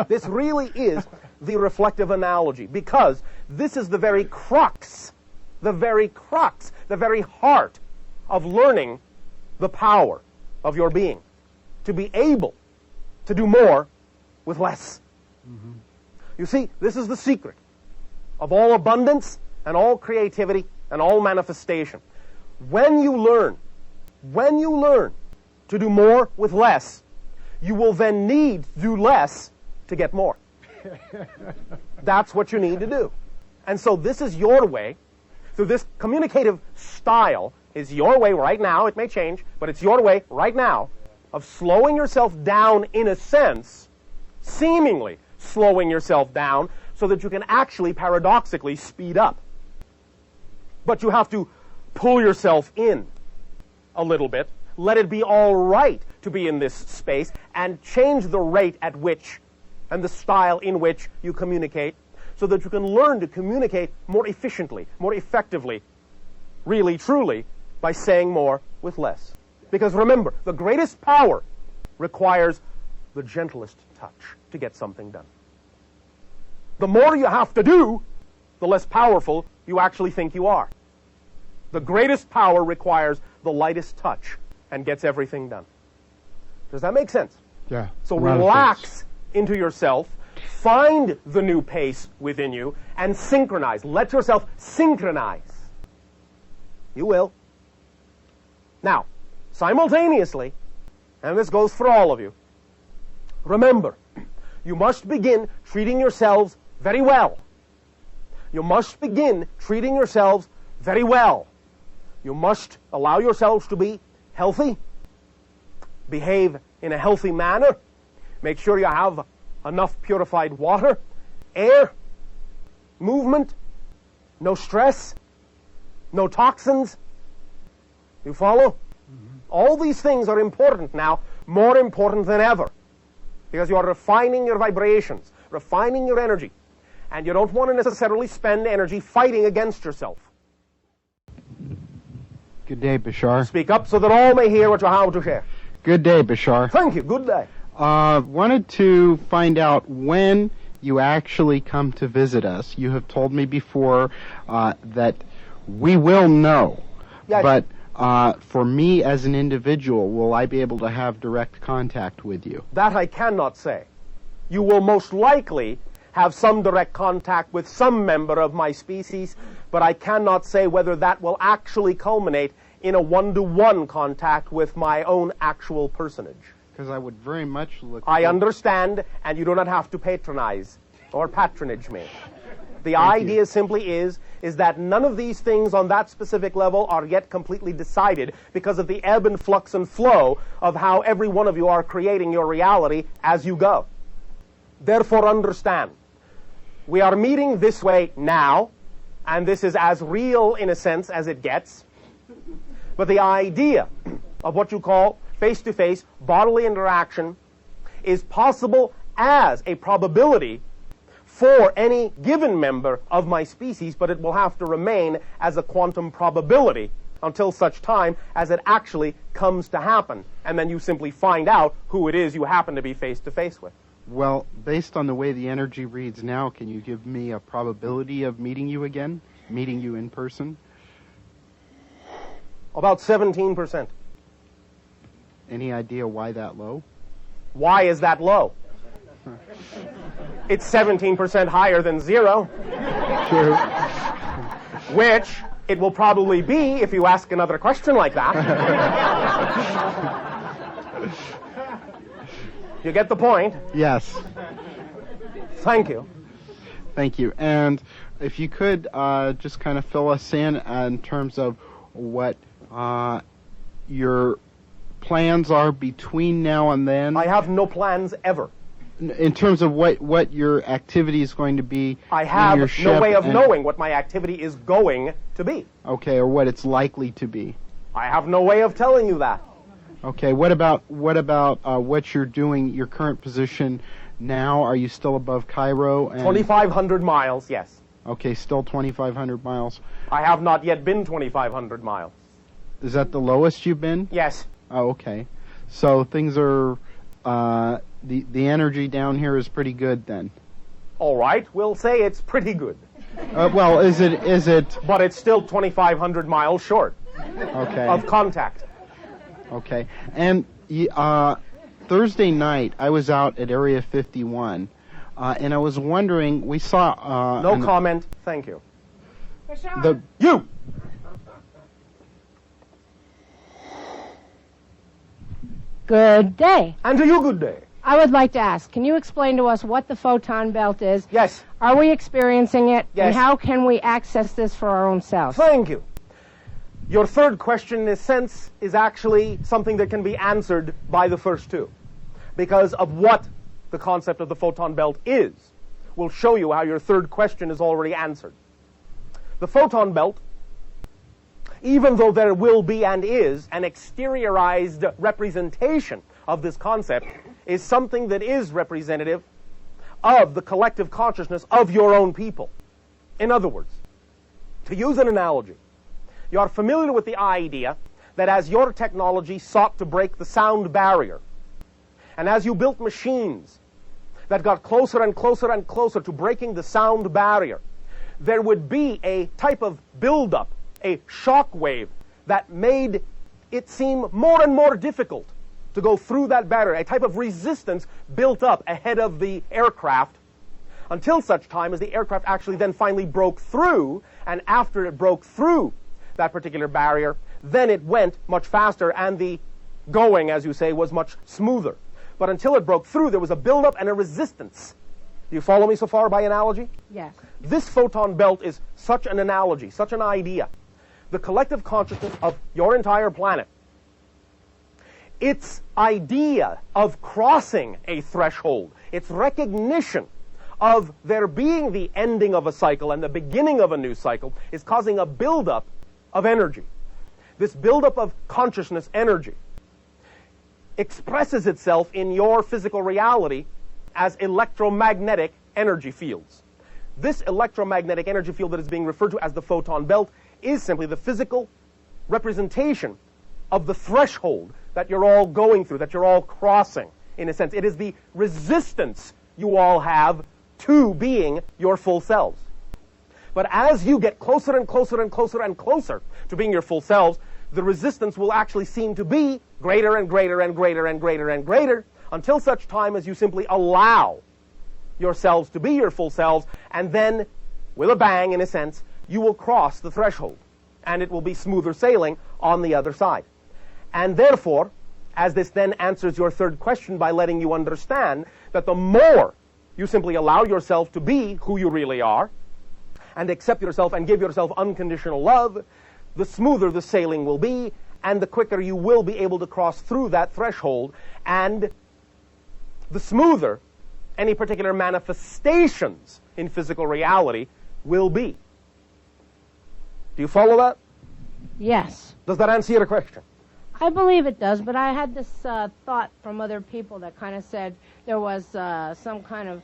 This really is the reflective analogy, because this is the very crux, the very heart of learning the power of your being, to be able to do more with less. Mm-hmm. You see, this is the secret of all abundance and all creativity and all manifestation. When you learn to do more with less, you will then need to do less to get more. That's what you need to do. And so this is your way, through this communicative style, is your way right now. It may change, but it's your way right now of slowing yourself down in a sense, seemingly slowing yourself down, so that you can actually paradoxically speed up. But you have to pull yourself in a little bit, let it be all right to be in this space, and change the rate at which and the style in which you communicate, so that you can learn to communicate more efficiently, more effectively, really, truly, by saying more with less. Because remember, the greatest power requires the gentlest touch to get something done. The more you have to do, the less powerful you actually think you are. The greatest power requires the lightest touch and gets everything done. Does that make sense? Yeah. So a lot of relax sense. into yourself, find the new pace within you, and synchronize. Let yourself synchronize. You will. Now, simultaneously, and this goes for all of you, remember, you must begin treating yourselves very well You must begin treating yourselves very well. You must allow yourselves to be healthy, behave in a healthy manner, make sure you have enough purified water, air, movement, no stress, no toxins. You follow? Mm-hmm. All these things are important now, more important than ever, because you are refining your vibrations, refining your energy, and you don't want to necessarily spend energy fighting against yourself. Good day, Bashar. Speak up so that all may hear what you have to share. Good day, Bashar. Thank you. Good day. Wanted to find out when you actually come to visit us. You have told me before that we will know. Yes. But for me as an individual, will I be able to have direct contact with you? That I cannot say. You will most likely have some direct contact with some member of my species, but I cannot say whether that will actually culminate in a one-to-one contact with my own actual personage. Because I would very much look... I understand, and you do not have to patronize or patronage me. The idea simply is that none of these things on that specific level are yet completely decided because of the ebb and flux and flow of how every one of you are creating your reality as you go. Therefore, understand, we are meeting this way now, and this is as real in a sense as it gets. But the idea of what you call face-to-face bodily interaction is possible as a probability for any given member of my species, but it will have to remain as a quantum probability until such time as it actually comes to happen. And then you simply find out who it is you happen to be face-to-face with. Well, based on the way the energy reads now, can you give me a probability of meeting you again? Meeting you in person? About 17%. Any idea why that low? Why is that low? It's 17% higher than 0. True. Which it will probably be if you ask another question like that. You get the point? Yes. Thank you. Thank you. And if you could just kind of fill us in terms of what your plans are between now and then. I have no plans ever. In terms of what your activity is going to be. I have your ship no way of knowing what my activity is going to be. Okay, or what it's likely to be. I have no way of telling you that. Okay, what about what you're doing, your current position now? Are you still above Cairo? 2,500 miles, yes. Okay, still 2,500 miles. I have not yet been 2,500 miles. Is that the lowest you've been? Yes. Oh, okay. So things are, the energy down here is pretty good then. All right, we'll say it's pretty good. Well, is it? But it's still 2,500 miles short of contact. Okay. And Thursday night, I was out at Area 51, and I was wondering, we saw... no comment, thank you. The You! Good day. And to you, good day. I would like to ask, can you explain to us what the photon belt is? Yes. Are we experiencing it? Yes. And how can we access this for our own selves? Thank you. Your third question, in a sense, is actually something that can be answered by the first two. Because of what the concept of the photon belt is, will show you how your third question is already answered. The photon belt, even though there will be and is an exteriorized representation of this concept, is something that is representative of the collective consciousness of your own people. In other words, to use an analogy, you are familiar with the idea that as your technology sought to break the sound barrier, and as you built machines that got closer and closer and closer to breaking the sound barrier, there would be a type of buildup, a shock wave that made it seem more and more difficult to go through that barrier, a type of resistance built up ahead of the aircraft until such time as the aircraft actually then finally broke through, and after it broke through that particular barrier, then it went much faster and the going, as you say, was much smoother. But until it broke through, there was a buildup and a resistance Do you follow me so far by analogy? Yes. This photon belt is such an analogy, such an idea. The collective consciousness of your entire planet. Its idea of crossing a threshold, its recognition of there being the ending of a cycle and the beginning of a new cycle is causing a buildup of energy. This buildup of consciousness energy expresses itself in your physical reality as electromagnetic energy fields. This electromagnetic energy field that is being referred to as the photon belt is simply the physical representation of the threshold that you're all going through, that you're all crossing, in a sense. It is the resistance you all have to being your full selves. But as you get closer and closer and closer and closer to being your full selves, the resistance will actually seem to be greater and greater and greater and greater and greater until such time as you simply allow yourselves to be your full selves, and then, with a bang, in a sense, you will cross the threshold, and it will be smoother sailing on the other side. And therefore, as this then answers your third question by letting you understand that the more you simply allow yourself to be who you really are, and accept yourself and give yourself unconditional love, the smoother the sailing will be, and the quicker you will be able to cross through that threshold, and the smoother any particular manifestations in physical reality will be. Do you follow that? Yes. Does that answer your question? I believe it does, but I had this thought from other people that kind of said there was some kind of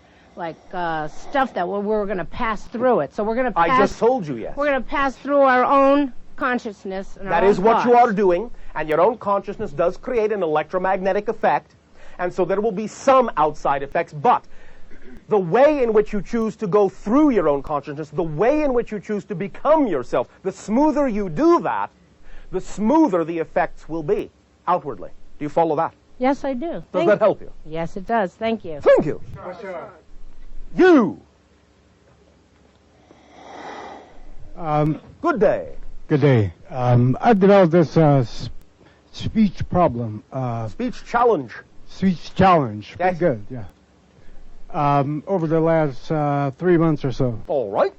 stuff that we were going to pass through it. So we're going to pass... I just told you, yes. We're going to pass through our own consciousness and that is what you are doing, and your own consciousness does create an electromagnetic effect, and so there will be some outside effects, but the way in which you choose to go through your own consciousness, the way in which you choose to become yourself, the smoother you do that, the smoother the effects will be outwardly. Do you follow that? Yes, I do. Does that help you? Yes, it does. Thank you. Thank you. Bashar. You. Good day. Good day. I developed this speech problem. Speech challenge. Speech challenge. Yes. Good, yeah. Over the last 3 months or so. All right.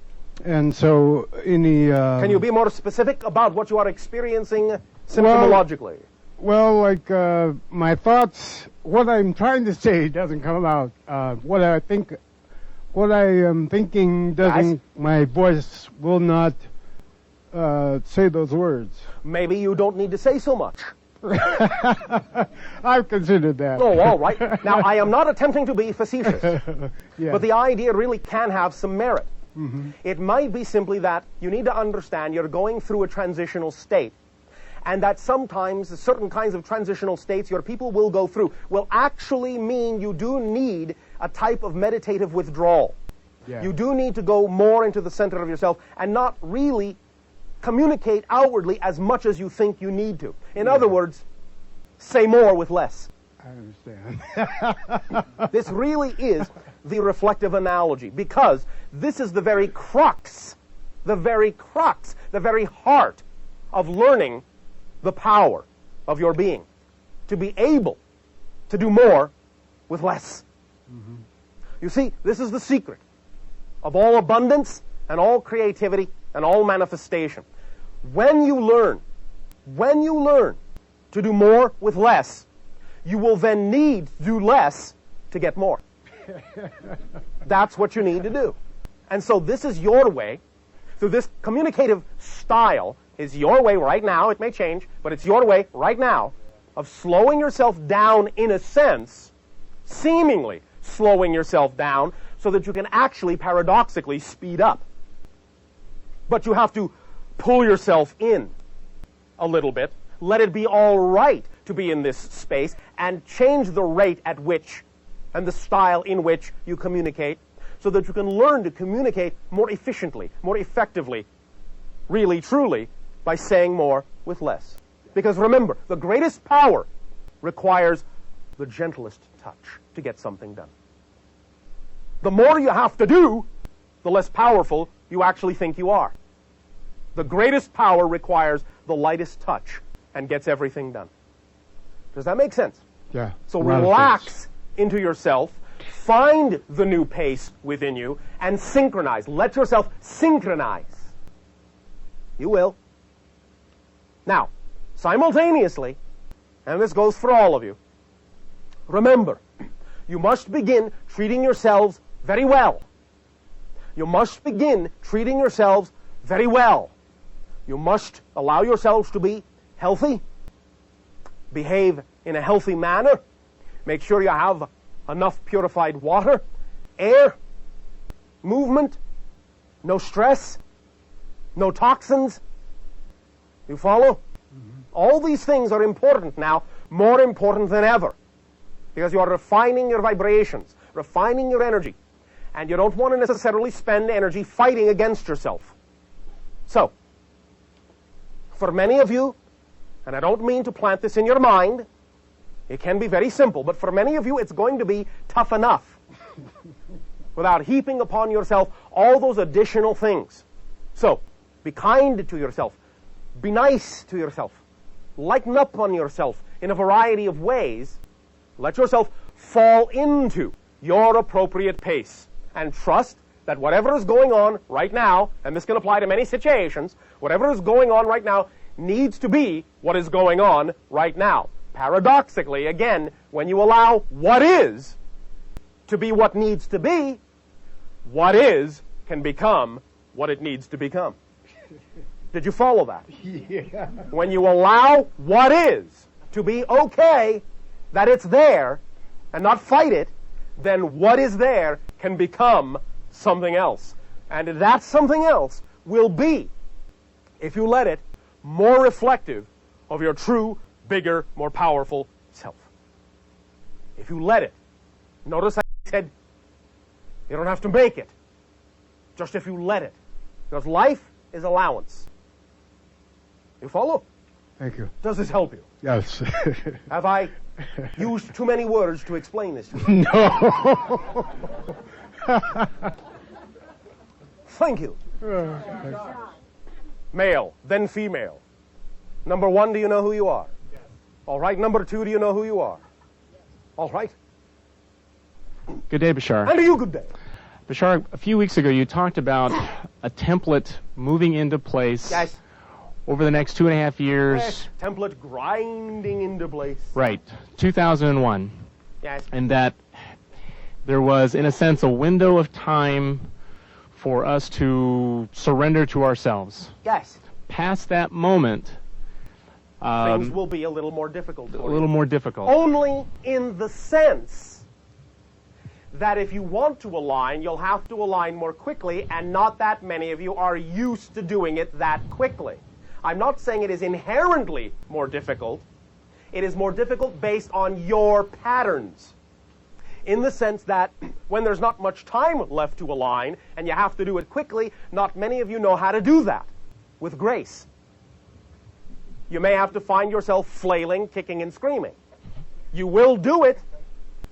And so in the... Can you be more specific about what you are experiencing symptomologically? Well, my thoughts, what I'm trying to say doesn't come out. What I am thinking doesn't, my voice will not say those words. Maybe you don't need to say so much. I've considered that. Oh, all right. Now, I am not attempting to be facetious, Yeah. but the idea really can have some merit. Mm-hmm. It might be simply that you need to understand you're going through a transitional state, and that sometimes certain kinds of transitional states your people will go through will actually mean you do need a type of meditative withdrawal. Yeah. You do need to go more into the center of yourself and not really communicate outwardly as much as you think you need to. In other words, say more with less. I understand. This really is the reflective analogy, because this is the very crux, the very heart of learning the power of your being, to be able to do more with less. Mm-hmm. You see, this is the secret of all abundance and all creativity and all manifestation. When you learn to do more with less, you will then need to do less to get more. That's what you need to do. And so this is your way, through this communicative style, is your way right now. It may change, but it's your way right now of slowing yourself down in a sense, seemingly slowing yourself down, so that you can actually paradoxically speed up. But you have to pull yourself in a little bit, let it be all right to be in this space, and change the rate at which and the style in which you communicate, so that you can learn to communicate more efficiently, more effectively, really, truly, by saying more with less. Because remember, the greatest power requires the gentlest touch to get something done. The more you have to do, the less powerful you actually think you are. The greatest power requires the lightest touch and gets everything done. Does that make sense? Yeah. So relax into yourself find the new pace within you and synchronize. Let yourself synchronize. You will. Now, simultaneously, and this goes for all of you, remember, you must begin treating yourselves very well. You must begin treating yourselves very well. You must allow yourselves to be healthy, behave in a healthy manner, make sure you have enough purified water, air, movement, no stress, no toxins. You follow? All these things are important now, more important than ever, because you are refining your vibrations, refining your energy, and you don't want to necessarily spend energy fighting against yourself. So, for many of you, and I don't mean to plant this in your mind, it can be very simple, but for many of you it's going to be tough enough without heaping upon yourself all those additional things. So, be kind to yourself. Be nice to yourself. Lighten up on yourself in a variety of ways. Let yourself fall into your appropriate pace and trust that whatever is going on right now, and this can apply to many situations, whatever is going on right now needs to be what is going on right now. Paradoxically, again, when you allow what is to be what needs to be, what is can become what it needs to become. Did you follow that? Yeah. When you allow what is to be okay, that it's there, and not fight it, then what is there can become something else. And that something else will be, if you let it, more reflective of your true, bigger, more powerful self. If you let it. Notice I said, you don't have to make it. Just if you let it. Because life is allowance. You follow? Thank you. Does this help you? Yes. Have I used too many words to explain this to you? No. Thank you. Male, then female. Number one, do you know who you are? Yes. All right. Number two, do you know who you are? Yes. All right. Good day, Bashar. And to you, good day. Bashar, a few weeks ago you talked about a template moving into place Yes. over the next 2.5 years. Yes. Template grinding into place. Right, 2001. Yes. And that there was, in a sense, a window of time for us to surrender to ourselves. Yes. Past that moment, Things will be a little more difficult for you. a little more difficult. Only in the sense that if you want to align, you'll have to align more quickly, and not that many of you are used to doing it that quickly. I'm not saying it is inherently more difficult. It is more difficult based on your patterns. In the sense that when there's not much time left to align, and you have to do it quickly, not many of you know how to do that with grace. You may have to find yourself flailing, kicking, and screaming. You will do it.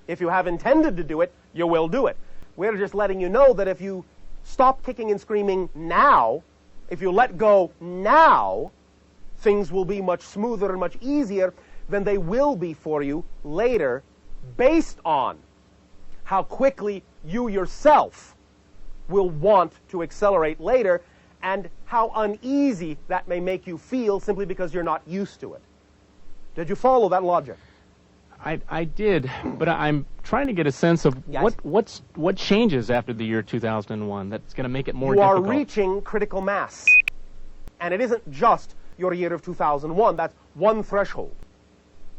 If you have intended to do it, you will do it. We're just letting you know that if you stop kicking and screaming now, if you let go now, things will be much smoother and much easier than they will be for you later, based on how quickly you yourself will want to accelerate later, and how uneasy that may make you feel simply because you're not used to it. Did you follow that logic? I did, but I'm trying to get a sense of Yes. what changes after the year 2001 that's going to make it more You difficult. are reaching critical mass. And it isn't just your year of 2001. That's one threshold.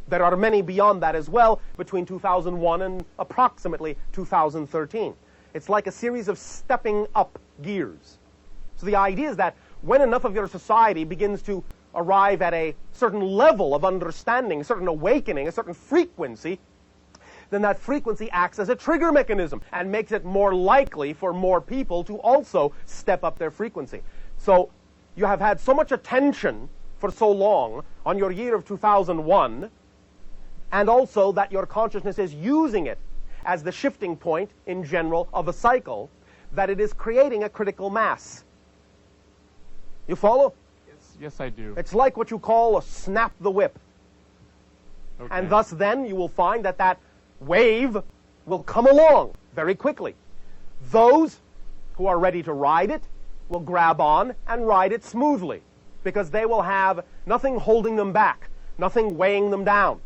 There are many beyond that as well, between 2001 and approximately 2013. It's like a series of stepping up gears. So the idea is that when enough of your society begins to arrive at a certain level of understanding, a certain awakening, a certain frequency, then that frequency acts as a trigger mechanism and makes it more likely for more people to also step up their frequency. So you have had so much attention for so long on your year of 2001, and also that your consciousness is using it as the shifting point in general of a cycle, that it is creating a critical mass. You follow? Yes, I do. It's like what you call a snap the whip. Okay. And thus then you will find that that wave will come along very quickly. Those who are ready to ride it will grab on and ride it smoothly, because they will have nothing holding them back, nothing weighing them down.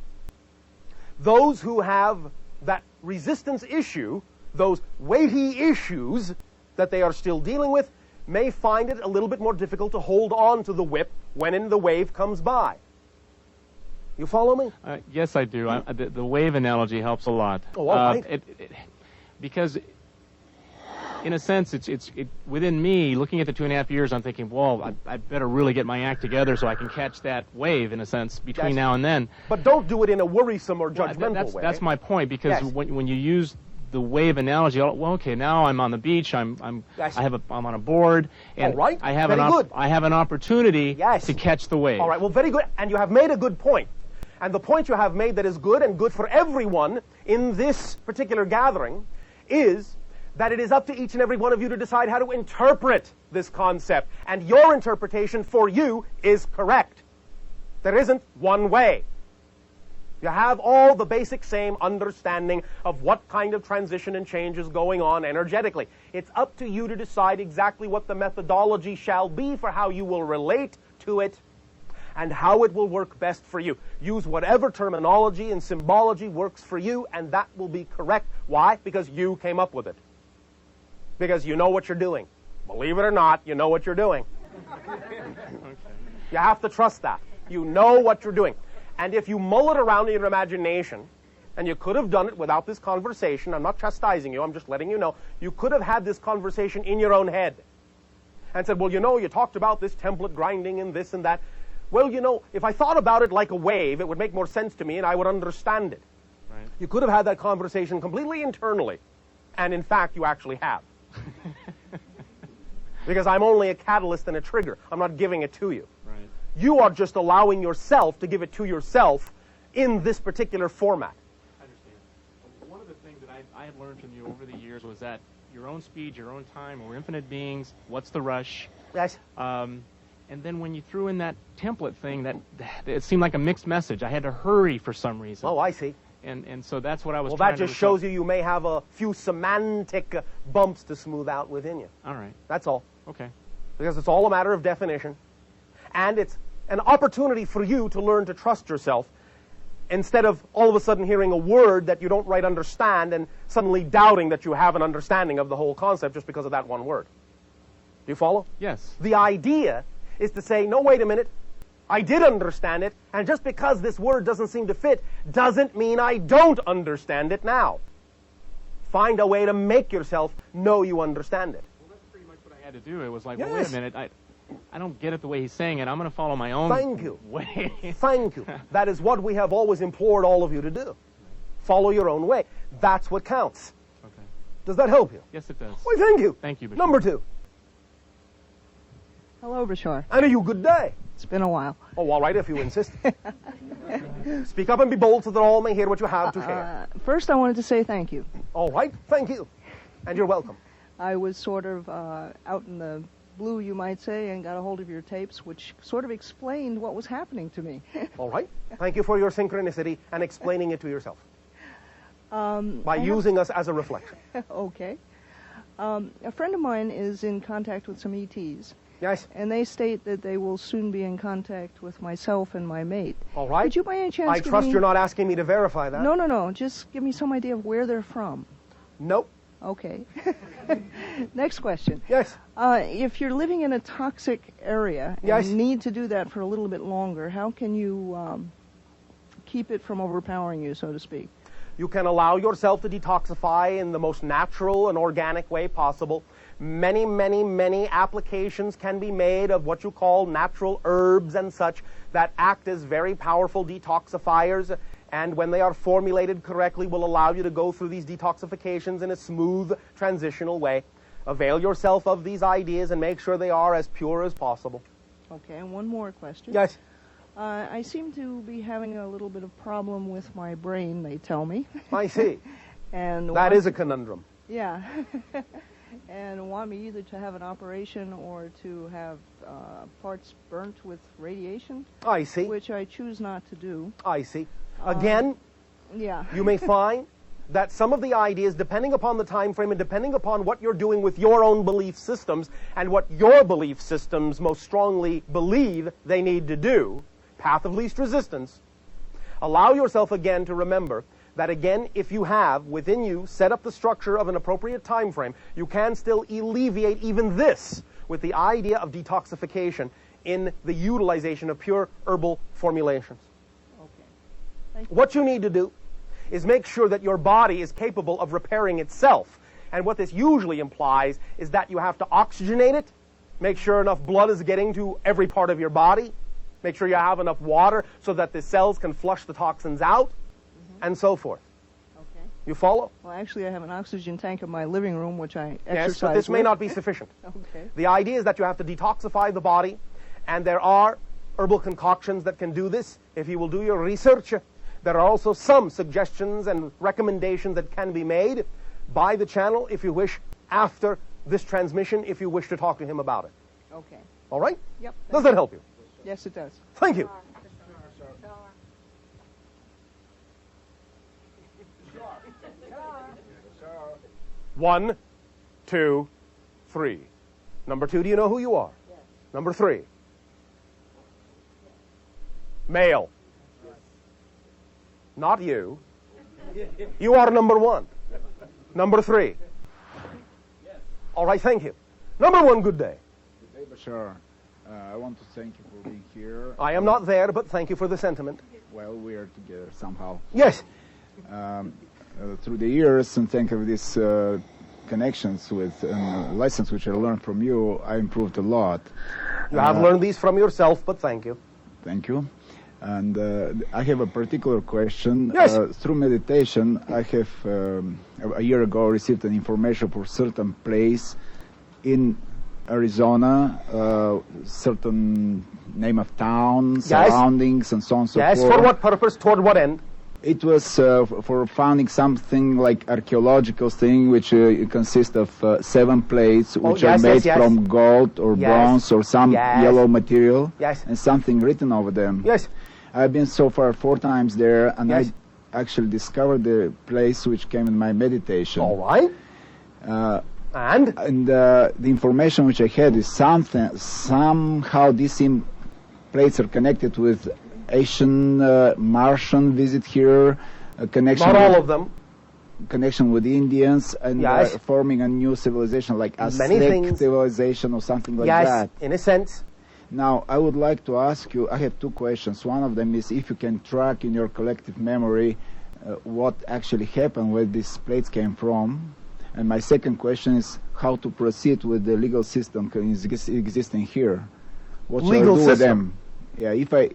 Those who have that resistance issue, those weighty issues that they are still dealing with, may find it a little bit more difficult to hold on to the whip when the wave comes by. You follow me? Yes, I do. The wave analogy helps a lot. Oh, all right. Because, in a sense, it's within me, looking at the 2.5 years, I'm thinking, well, I better really get my act together so I can catch that wave, in a sense, between now and then. But don't do it in a worrisome or judgmental way. That's my point, because when you use the wave analogy, well, okay, now I'm on the beach, I'm on a board, and right. I have an opportunity to catch the wave. All right, well, very good, and you have made a good point. And the point you have made that is good and good for everyone in this particular gathering is that it is up to each and every one of you to decide how to interpret this concept. And your interpretation for you is correct. There isn't one way. You have all the basic same understanding of what kind of transition and change is going on energetically. It's up to you to decide exactly what the methodology shall be for how you will relate to it and how it will work best for you. Use whatever terminology and symbology works for you, and that will be correct. Why? Because you came up with it. Because you know what you're doing. Believe it or not, you know what you're doing. You have to trust that. You know what you're doing. And if you mull it around in your imagination, and you could have done it without this conversation, I'm not chastising you, I'm just letting you know, you could have had this conversation in your own head and said, well, you know, you talked about this template grinding and this and that. Well, you know, if I thought about it like a wave, it would make more sense to me and I would understand it. Right. You could have had that conversation completely internally, and in fact, you actually have. Because I'm only a catalyst and a trigger. I'm not giving it to you. Right. You are just allowing yourself to give it to yourself in this particular format. I understand. One of the things that I have learned from you over the years was that your own speed, your own time, we're infinite beings, what's the rush? Yes. And then when you threw in that template thing, that it seemed like a mixed message. I had to hurry for some reason. Oh, I see. And so that's what I was well, trying that to just shows you may have a few semantic bumps to smooth out within you. All right. That's all. Okay. Because it's all a matter of definition. And it's an opportunity for you to learn to trust yourself instead of all of a sudden hearing a word that you don't right understand and suddenly doubting that you have an understanding of the whole concept just because of that one word. Do you follow? Yes. The idea is to say, no, wait a minute, I did understand it, and just because this word doesn't seem to fit doesn't mean I don't understand it now. Find a way to make yourself know you understand it. Well, that's pretty much what I had to do. It was like, well, wait a minute, I don't get it the way he's saying it. I'm going to follow my own way. Thank you. That is what we have always implored all of you to do. Follow your own way. That's what counts. Okay. Does that help you? Yes, it does. Well, thank you. Thank you, Bashar. Number 2. Hello, Bashar. And you good day. It's been a while. Oh, all right, if you insist. Speak up and be bold so that all may hear what you have to share. First, I wanted to say thank you. All right, thank you. And you're welcome. I was sort of out in the blue, you might say, and got a hold of your tapes, which sort of explained what was happening to me. All right. Thank you for your synchronicity and explaining it to yourself. By using us as a reflection. Okay. A friend of mine is in contact with some ETs. Yes. And they state that they will soon be in contact with myself and my mate. All right. Could you by any chance I trust you're not asking me to verify that. No. Just give me some idea of where they're from. Nope. Okay. Next question. Yes. If you're living in a toxic area and Yes. need to do that for a little bit longer, how can you keep it from overpowering you, so to speak? You can allow yourself to detoxify in the most natural and organic way possible. Many, many, many applications can be made of what you call natural herbs and such that act as very powerful detoxifiers, and when they are formulated correctly will allow you to go through these detoxifications in a smooth, transitional way. Avail yourself of these ideas and make sure they are as pure as possible. Okay, and one more question. Yes. I seem to be having a little bit of problem with my brain, they tell me. I see. And That is a conundrum. Yeah. And want me either to have an operation or to have parts burnt with radiation. I see. Which I choose not to do. I see. Again, Yeah. you may find that some of the ideas, depending upon the time frame and depending upon what you're doing with your own belief systems and what your belief systems most strongly believe they need to do, path of least resistance, allow yourself again to remember that again, if you have within you set up the structure of an appropriate time frame, you can still alleviate even this with the idea of detoxification in the utilization of pure herbal formulations. Okay. Thank you. What you need to do is make sure that your body is capable of repairing itself. And what this usually implies is that you have to oxygenate it, make sure enough blood is getting to every part of your body, make sure you have enough water so that the cells can flush the toxins out, and so forth. Okay. You follow? Well, actually, I have an oxygen tank in my living room, which I exercise Yes, but this may with. not be sufficient. Okay. The idea is that you have to detoxify the body, and there are herbal concoctions that can do this. If you will do your research, there are also some suggestions and recommendations that can be made by the channel, if you wish, after this transmission, if you wish to talk to him about it. Okay. All right? Yep. Does that help you? Yes, it does. Thank you. 1, 2, 3. Number 2, do you know who you are? Yes. Number 3. Male. Yes. Not you. You are number 1. Number 3. Yes. All right, thank you. Number 1, good day. Good day, Bashar. I want to thank you for being here. I am not there, but thank you for the sentiment. Well, we are together somehow. Yes. Through the years, and thank you these connections with lessons which I learned from you, I improved a lot. You have learned these from yourself, but thank you. Thank you. And I have a particular question. Yes. Through meditation, I have a year ago received an information for certain place in Arizona, certain name of town, surroundings, and so on and so forth. Yes, for what purpose, toward what end? It was for finding something like archaeological thing, which consists of 7 plates, which are made from gold or bronze or some yellow material, and something written over them. Yes. I've been so far 4 times there, and I actually discovered the place which came in my meditation. All right. And the information which I had is somehow these plates are connected with Asian Martian visit here, a connection. Not all of them. Connection with Indians and forming a new civilization like Aztec civilization or something like that. Yes, in a sense. Now, I would like to ask you, I have 2 questions. One of them is if you can track in your collective memory what actually happened, where these plates came from. And my second question is how to proceed with the legal system existing here. What should I do with them? Yeah, if I,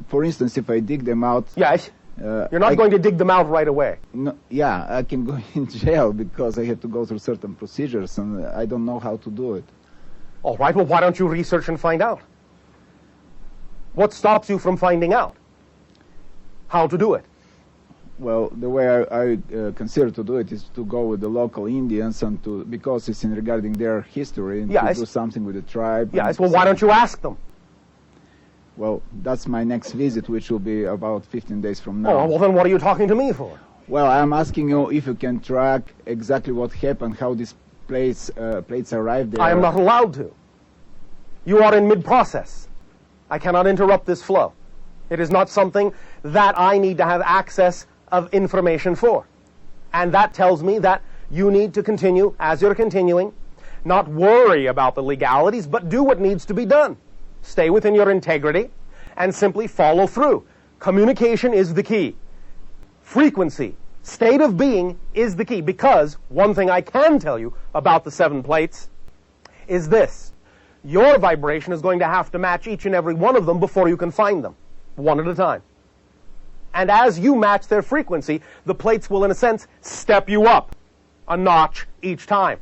for instance, if I dig them out. Yes. You're not going to dig them out right away. No, yeah, I can go in jail because I have to go through certain procedures and I don't know how to do it. All right, well, why don't you research and find out? What stops you from finding out how to do it? Well, the way I consider to do it is to go with the local Indians and to, because it's in regarding their history, and to do something with the tribe. Yes, well, why don't you ask them? Well, that's my next visit, which will be about 15 days from now. Oh, well, then what are you talking to me for? Well, I'm asking you if you can track exactly what happened, how these plates arrived there. I am not allowed to. You are in mid-process. I cannot interrupt this flow. It is not something that I need to have access of information for. And that tells me that you need to continue as you're continuing, not worry about the legalities, but do what needs to be done. Stay within your integrity and simply follow through. Communication is the key. Frequency, state of being is the key, because one thing I can tell you about the 7 plates is this. Your vibration is going to have to match each and every one of them before you can find them, one at a time. And as you match their frequency, the plates will, in a sense, step you up a notch each time.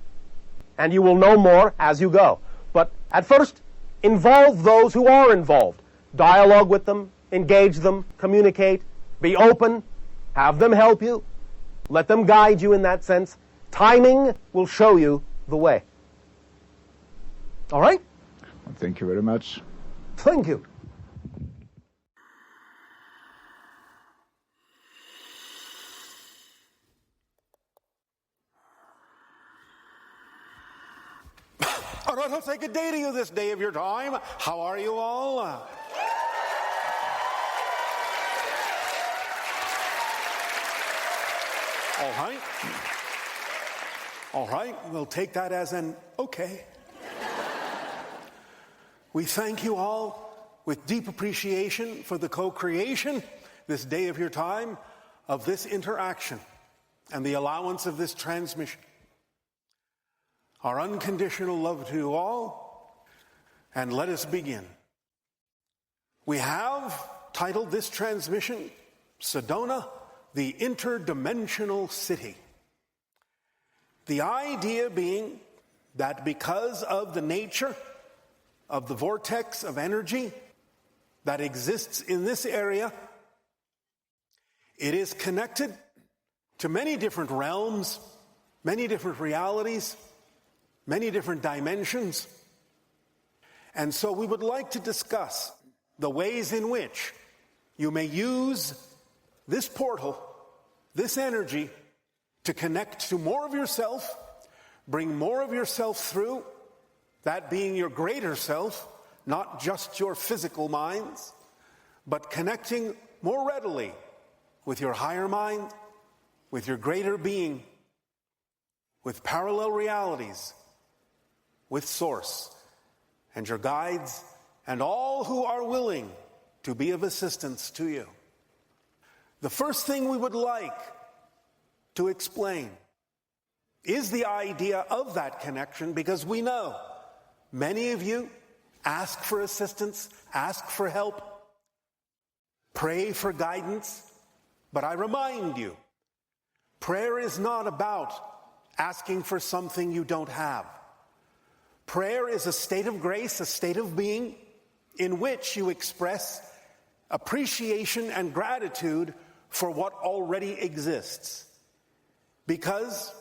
And you will know more as you go. But at first, involve those who are involved. Dialogue with them, engage them, communicate, be open, have them help you, let them guide you in that sense. Timing will show you the way. All right? Thank you very much. Thank you. I'll say good day to you this day of your time. How are you all? All right, we'll take that as an okay. We thank you all with deep appreciation for the co-creation this day of your time of this interaction and the allowance of this transmission. Our unconditional love to you all, and let us begin. We have titled this transmission, Sedona, the Interdimensional City. The idea being that because of the nature of the vortex of energy that exists in this area, it is connected to many different realms, many different realities, many different dimensions. And so we would like to discuss the ways in which you may use this portal, this energy, to connect to more of yourself, bring more of yourself through, that being your greater self, not just your physical minds, but connecting more readily with your higher mind, with your greater being, with parallel realities, with Source, and your guides, and all who are willing to be of assistance to you. The first thing we would like to explain is the idea of that connection, because we know many of you ask for assistance, ask for help, pray for guidance, but I remind you, prayer is not about asking for something you don't have. Prayer is a state of grace, a state of being, in which you express appreciation and gratitude for what already exists. Because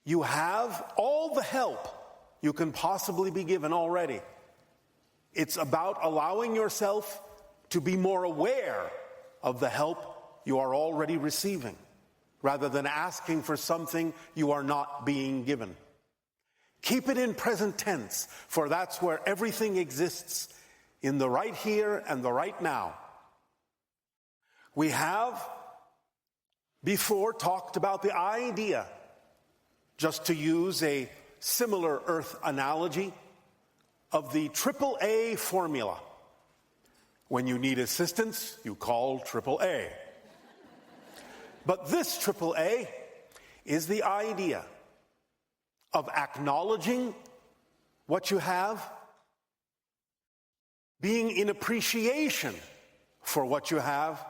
you have all the help you can possibly be given already. It's about allowing yourself to be more aware of the help you are already receiving, rather than asking for something you are not being given. Keep it in present tense, for that's where everything exists, in the right here and the right now. We have before talked about the idea, just to use a similar Earth analogy, of the AAA formula. When you need assistance, you call AAA. But this AAA is the idea of acknowledging what you have, being in appreciation for what you have,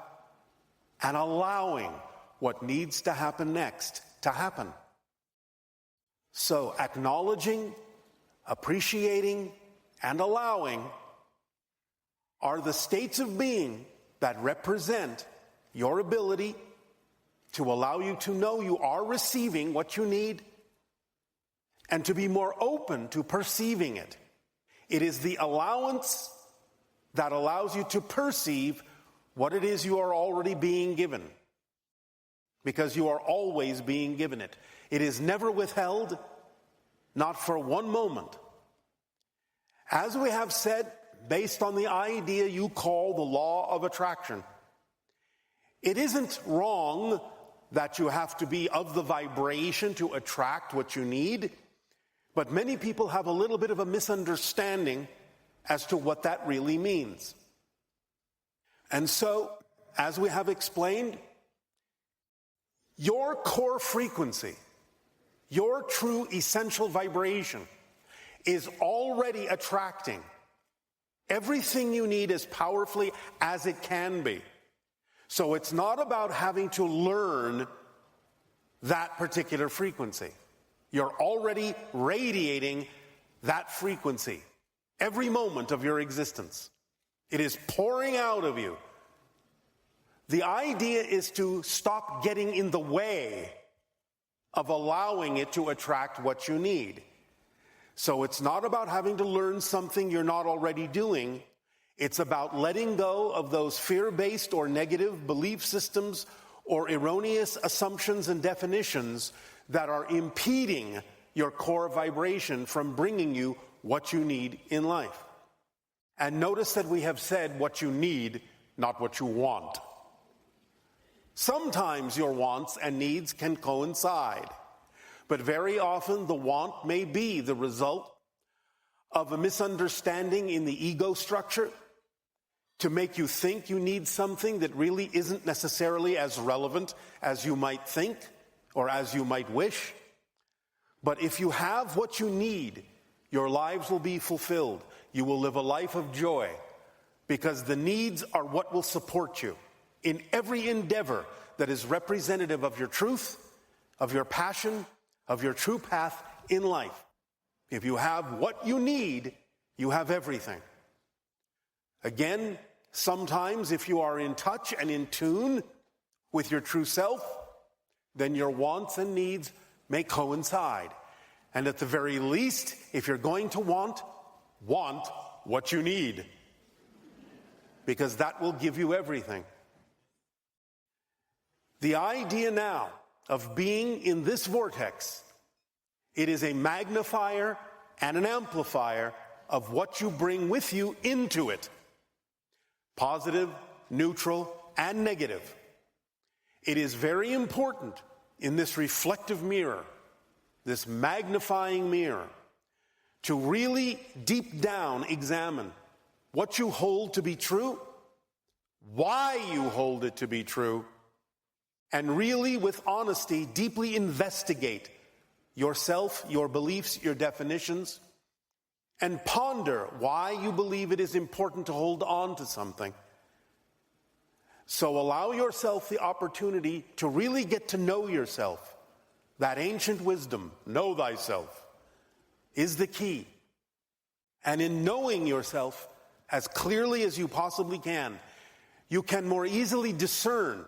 and allowing what needs to happen next to happen. So acknowledging, appreciating, and allowing are the states of being that represent your ability to allow you to know you are receiving what you need and to be more open to perceiving it. It is the allowance that allows you to perceive what it is you are already being given, because you are always being given it. It is never withheld, not for one moment. As we have said, based on the idea you call the law of attraction, it isn't wrong that you have to be of the vibration to attract what you need, but many people have a little bit of a misunderstanding as to what that really means. And so, as we have explained, your core frequency, your true essential vibration, is already attracting everything you need as powerfully as it can be. So it's not about having to learn that particular frequency. You're already radiating that frequency every moment of your existence. It is pouring out of you. The idea is to stop getting in the way of allowing it to attract what you need. So it's not about having to learn something you're not already doing. It's about letting go of those fear-based or negative belief systems or erroneous assumptions and definitions that are impeding your core vibration from bringing you what you need in life. And notice that we have said what you need, not what you want. Sometimes your wants and needs can coincide, but very often the want may be the result of a misunderstanding in the ego structure to make you think you need something that really isn't necessarily as relevant as you might think or as you might wish. But if you have what you need, your lives will be fulfilled. You will live a life of joy because the needs are what will support you in every endeavor that is representative of your truth, of your passion, of your true path in life. If you have what you need, you have everything. Again, sometimes if you are in touch and in tune with your true self, then your wants and needs may coincide. And at the very least, if you're going to want what you need, because that will give you everything. The idea now of being in this vortex, it is a magnifier and an amplifier of what you bring with you into it. Positive, neutral, and negative. It is very important in this reflective mirror, this magnifying mirror, to really deep down examine what you hold to be true, why you hold it to be true, and really with honesty deeply investigate yourself, your beliefs, your definitions, and ponder why you believe it is important to hold on to something. So allow yourself the opportunity to really get to know yourself. That ancient wisdom, know thyself, is the key. And in knowing yourself as clearly as you possibly can, you can more easily discern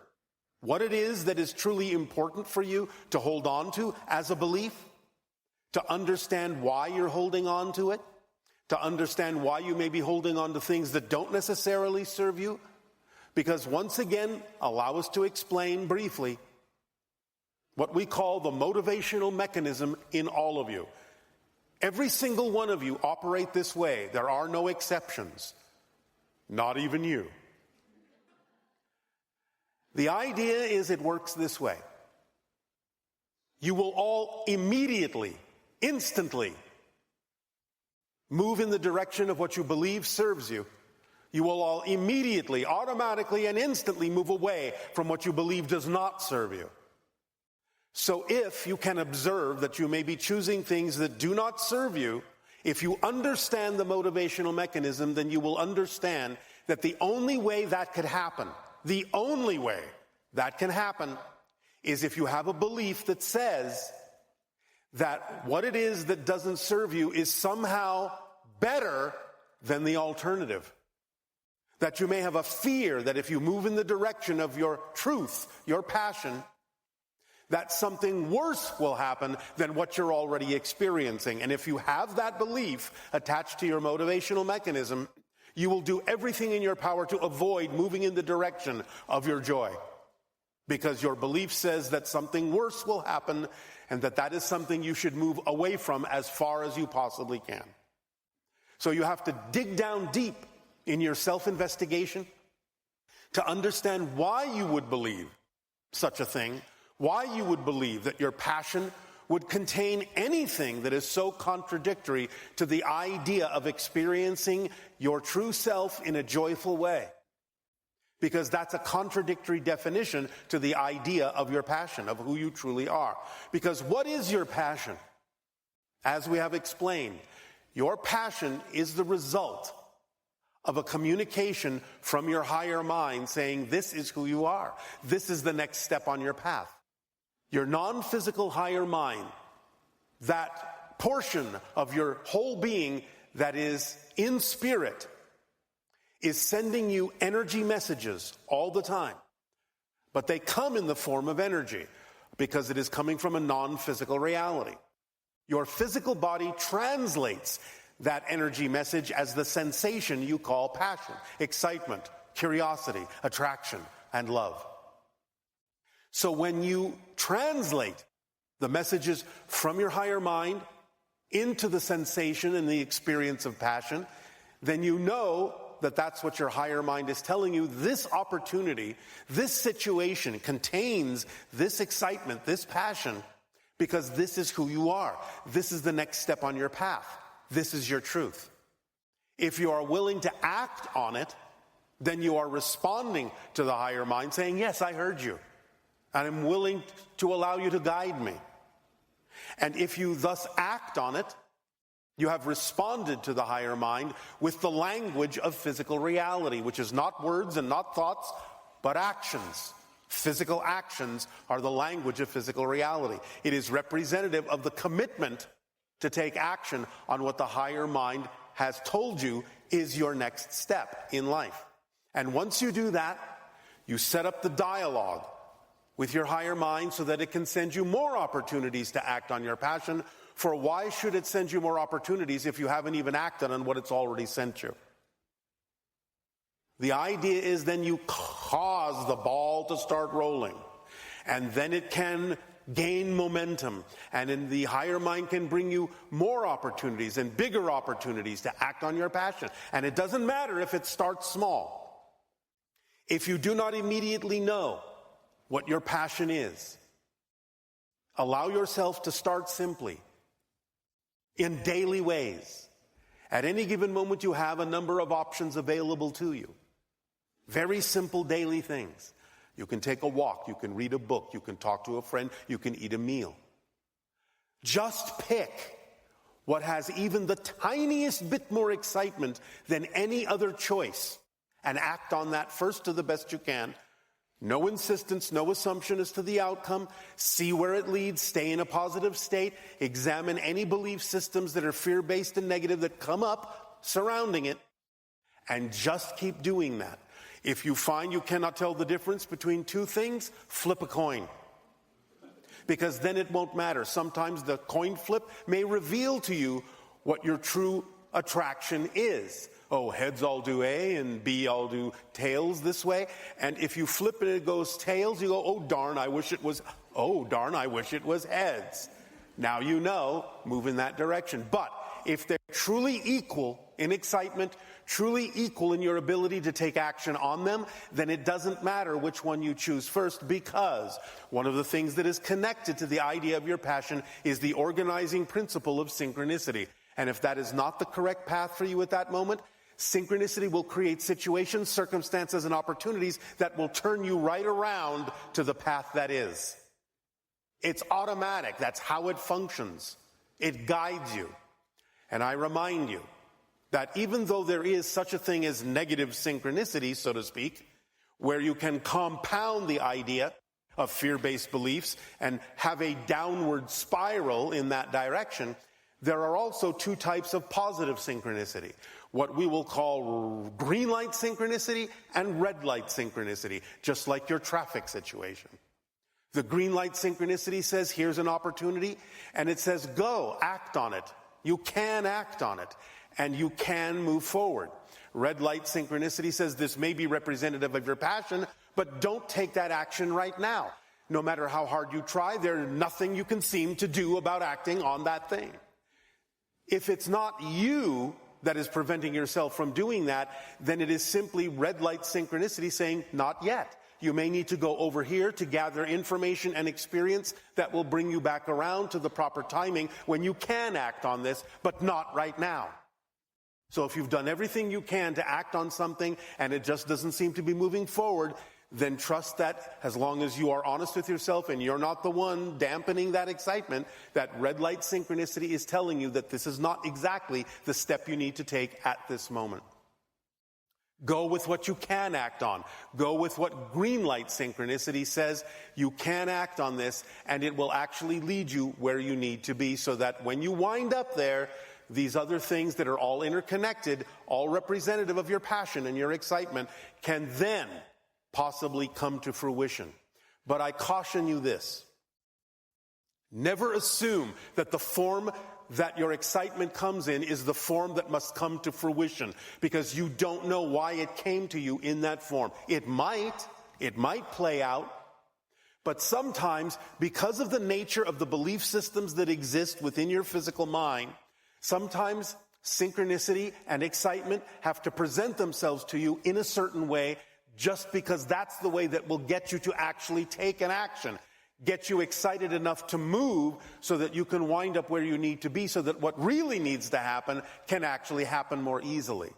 what it is that is truly important for you to hold on to as a belief, to understand why you're holding on to it, to understand why you may be holding on to things that don't necessarily serve you. Because once again, allow us to explain briefly what we call the motivational mechanism in all of you. Every single one of you operate this way. There are no exceptions. Not even you. The idea is it works this way. You will all immediately, instantly move in the direction of what you believe serves you. You will all immediately, automatically, and instantly move away from what you believe does not serve you. So if you can observe that you may be choosing things that do not serve you, if you understand the motivational mechanism, then you will understand that the only way that could happen, the only way that can happen, is if you have a belief that says that what it is that doesn't serve you is somehow better than the alternative. That you may have a fear that if you move in the direction of your truth, your passion, that something worse will happen than what you're already experiencing. And if you have that belief attached to your motivational mechanism, you will do everything in your power to avoid moving in the direction of your joy. Because your belief says that something worse will happen and that is something you should move away from as far as you possibly can. So you have to dig down deep in your self-investigation to understand why you would believe such a thing, why you would believe that your passion would contain anything that is so contradictory to the idea of experiencing your true self in a joyful way. Because that's a contradictory definition to the idea of your passion, of who you truly are. Because what is your passion? As we have explained, your passion is the result of a communication from your higher mind saying, this is who you are. This is the next step on your path. Your non-physical higher mind, that portion of your whole being that is in spirit, is sending you energy messages all the time. But they come in the form of energy because it is coming from a non-physical reality. Your physical body translates that energy message as the sensation you call passion, excitement, curiosity, attraction, and love. So when you translate the messages from your higher mind into the sensation and the experience of passion, then you know that that's what your higher mind is telling you. This opportunity, this situation contains this excitement, this passion, because this is who you are. This is the next step on your path. This is your truth. If you are willing to act on it, then you are responding to the higher mind, saying, yes, I heard you, and I'm willing to allow you to guide me. And if you thus act on it, you have responded to the higher mind with the language of physical reality, which is not words and not thoughts, but actions. Physical actions are the language of physical reality. It is representative of the commitment to take action on what the higher mind has told you is your next step in life. And once you do that, you set up the dialogue with your higher mind so that it can send you more opportunities to act on your passion. For why should it send you more opportunities if you haven't even acted on what it's already sent you? The idea is then you cause the ball to start rolling, and then it can gain momentum, and then the higher mind can bring you more opportunities and bigger opportunities to act on your passion. And it doesn't matter if it starts small. If you do not immediately know what your passion is, allow yourself to start simply in daily ways. At any given moment, you have a number of options available to you. Very simple daily things. You can take a walk, you can read a book, you can talk to a friend, you can eat a meal. Just pick what has even the tiniest bit more excitement than any other choice and act on that first to the best you can. No insistence, no assumption as to the outcome. See where it leads. Stay in a positive state. Examine any belief systems that are fear-based and negative that come up surrounding it. And just keep doing that. If you find you cannot tell the difference between two things, flip a coin. Because then it won't matter. Sometimes the coin flip may reveal to you what your true attraction is. Oh, heads I'll do A, and B I'll do tails this way. And if you flip it and it goes tails, you go, oh darn, I wish it was heads. Now you know, move in that direction. But if they're truly equal in excitement, truly equal in your ability to take action on them, then it doesn't matter which one you choose first, because one of the things that is connected to the idea of your passion is the organizing principle of synchronicity. And if that is not the correct path for you at that moment, synchronicity will create situations, circumstances, and opportunities that will turn you right around to the path that is. It's automatic. That's how it functions. It guides you. And I remind you that even though there is such a thing as negative synchronicity, so to speak, where you can compound the idea of fear-based beliefs and have a downward spiral in that direction, there are also two types of positive synchronicity. What we will call green light synchronicity and red light synchronicity, just like your traffic situation. The green light synchronicity says, here's an opportunity, and it says, go, act on it. You can act on it, and you can move forward. Red light synchronicity says, this may be representative of your passion, but don't take that action right now. No matter how hard you try, there's nothing you can seem to do about acting on that thing. If it's not you that is preventing yourself from doing that, then it is simply red light synchronicity saying, not yet. You may need to go over here to gather information and experience that will bring you back around to the proper timing when you can act on this, but not right now. So if you've done everything you can to act on something and it just doesn't seem to be moving forward, then trust that as long as you are honest with yourself and you're not the one dampening that excitement, that red light synchronicity is telling you that this is not exactly the step you need to take at this moment. Go with what you can act on. Go with what green light synchronicity says. You can act on this, and it will actually lead you where you need to be, so that when you wind up there, these other things that are all interconnected, all representative of your passion and your excitement, can then possibly come to fruition. But I caution you this. Never assume that the form that your excitement comes in is the form that must come to fruition, because you don't know why it came to you in that form. It might play out, But sometimes, because of the nature of the belief systems that exist within your physical mind, sometimes synchronicity and excitement have to present themselves to you in a certain way, just because that's the way that will get you to actually take an action, get you excited enough to move so that you can wind up where you need to be, so that what really needs to happen can actually happen more easily.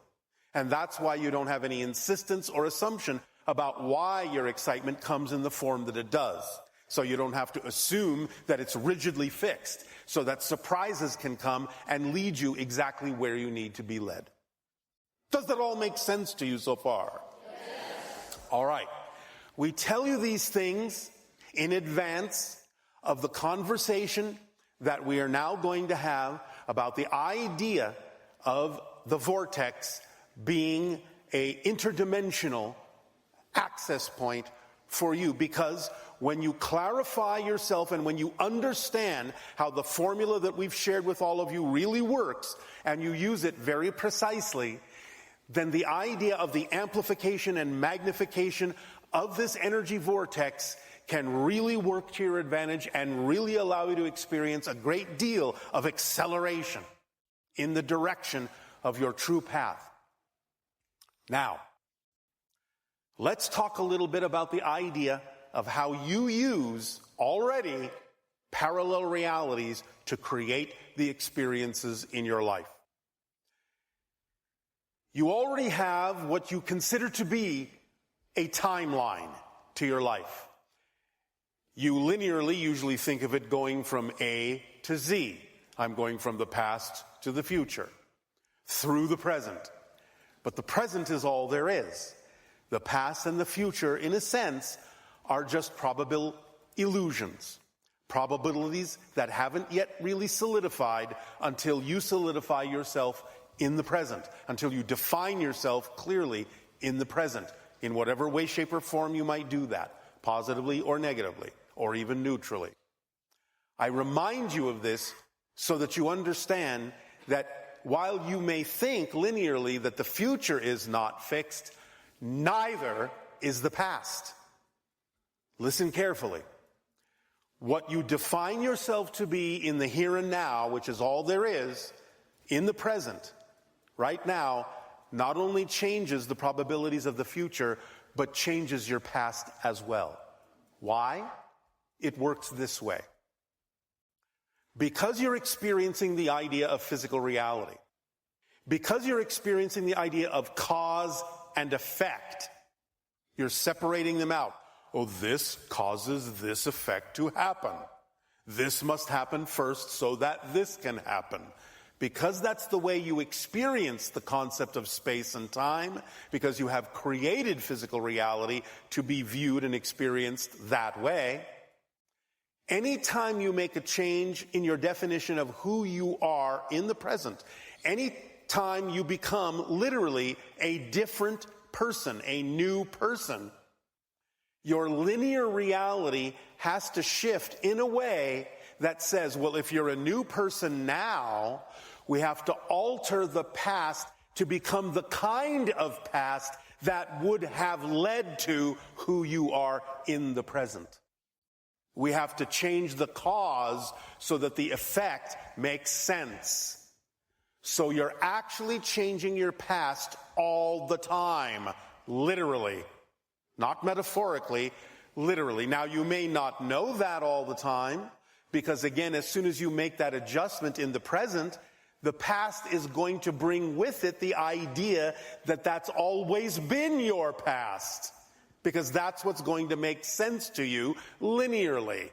And that's why you don't have any insistence or assumption about why your excitement comes in the form that it does. So you don't have to assume that it's rigidly fixed, so that surprises can come and lead you exactly where you need to be led. Does that all make sense to you so far? Yes. All right. We tell you these things in advance of the conversation that we are now going to have about the idea of the vortex being an interdimensional access point for you, because when you clarify yourself and when you understand how the formula that we've shared with all of you really works, and you use it very precisely, then the idea of the amplification and magnification of this energy vortex can really work to your advantage and really allow you to experience a great deal of acceleration in the direction of your true path. Now, let's talk a little bit about the idea of how you use already parallel realities to create the experiences in your life. You already have what you consider to be a timeline to your life. You linearly usually think of it going from A to Z. I'm going from the past to the future, through the present. But the present is all there is. The past and the future, in a sense, are just probable illusions. Probabilities that haven't yet really solidified until you solidify yourself in the present, until you define yourself clearly in the present, in whatever way, shape, or form you might do that, positively or negatively, or even neutrally. I remind you of this so that you understand that while you may think linearly that the future is not fixed, neither is the past. Listen carefully. What you define yourself to be in the here and now, which is all there is, in the present, right now, not only changes the probabilities of the future, but changes your past as well. Why? It works this way. Because you're experiencing the idea of physical reality, because you're experiencing the idea of cause and effect, you're separating them out. Oh, this causes this effect to happen. This must happen first so that this can happen. Because that's the way you experience the concept of space and time, because you have created physical reality to be viewed and experienced that way, anytime you make a change in your definition of who you are in the present, anytime you become literally a different person, a new person, your linear reality has to shift in a way that says, well, if you're a new person now, we have to alter the past to become the kind of past that would have led to who you are in the present. We have to change the cause so that the effect makes sense. So you're actually changing your past all the time, literally. Not metaphorically, literally. Now, you may not know that all the time, because again, as soon as you make that adjustment in the present, the past is going to bring with it the idea that that's always been your past, because that's what's going to make sense to you linearly.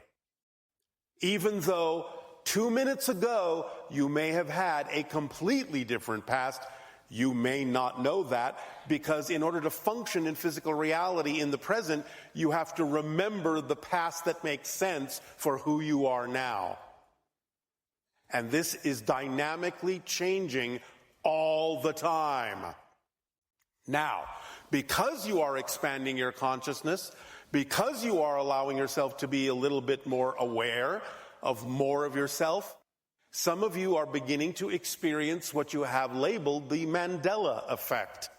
Even though 2 minutes ago you may have had a completely different past, you may not know that, because in order to function in physical reality in the present, you have to remember the past that makes sense for who you are now. And this is dynamically changing all the time. Now, because you are expanding your consciousness, because you are allowing yourself to be a little bit more aware of more of yourself, some of you are beginning to experience what you have labeled the Mandela effect,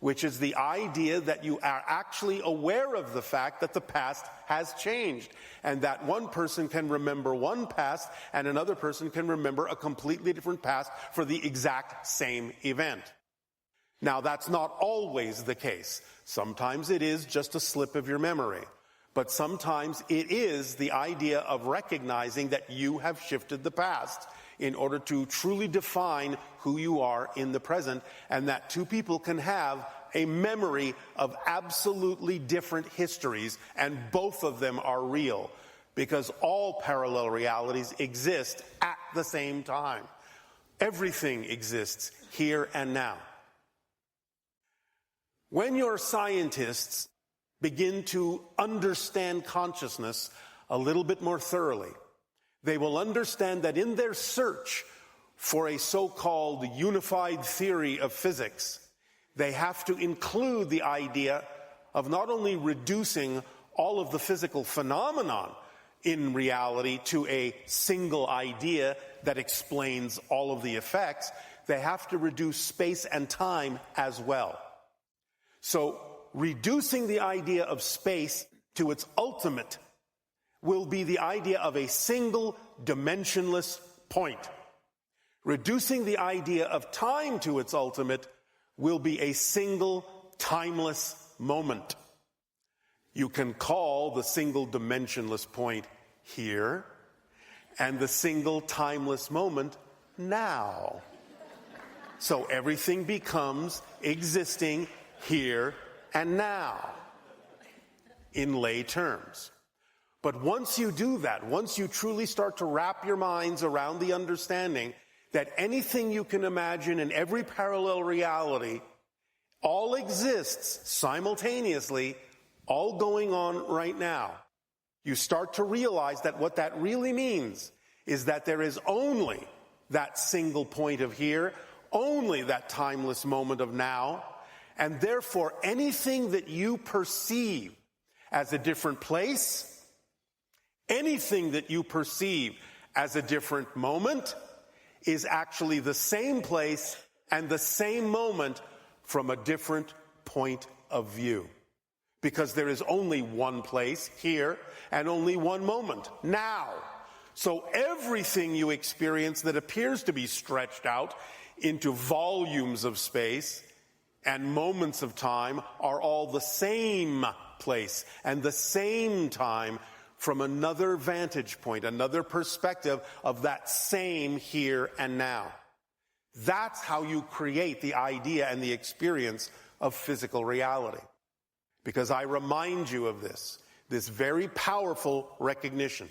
which is the idea that you are actually aware of the fact that the past has changed, and that one person can remember one past and another person can remember a completely different past for the exact same event. Now, that's not always the case. Sometimes it is just a slip of your memory. But sometimes it is the idea of recognizing that you have shifted the past in order to truly define who you are in the present, and that two people can have a memory of absolutely different histories, and both of them are real, because all parallel realities exist at the same time. Everything exists here and now. When your scientists begin to understand consciousness a little bit more thoroughly, they will understand that in their search for a so-called unified theory of physics, they have to include the idea of not only reducing all of the physical phenomenon in reality to a single idea that explains all of the effects, they have to reduce space and time as well. So, reducing the idea of space to its ultimate will be the idea of a single dimensionless point. Reducing the idea of time to its ultimate will be a single timeless moment. You can call the single dimensionless point here and the single timeless moment now. So everything becomes existing here and now, in lay terms. But once you do that, once you truly start to wrap your minds around the understanding that anything you can imagine in every parallel reality all exists simultaneously, all going on right now, you start to realize that what that really means is that there is only that single point of here, only that timeless moment of now, and therefore anything that you perceive as a different place, anything that you perceive as a different moment, is actually the same place and the same moment from a different point of view. Because there is only one place here and only one moment now. So everything you experience that appears to be stretched out into volumes of space and moments of time are all the same place and the same time from another vantage point, another perspective of that same here and now. That's how you create the idea and the experience of physical reality. Because I remind you of this very powerful recognition.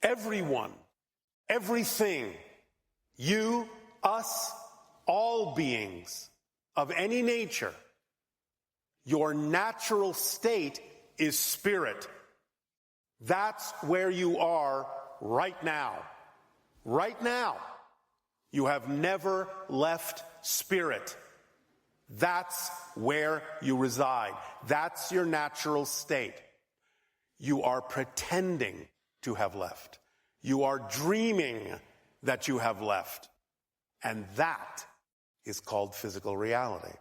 Everyone, everything, you, us, all beings of any nature, your natural state is spirit. That's where you are right now. Right now. You have never left spirit. That's where you reside. That's your natural state. You are pretending to have left. You are dreaming that you have left. And that is called physical reality.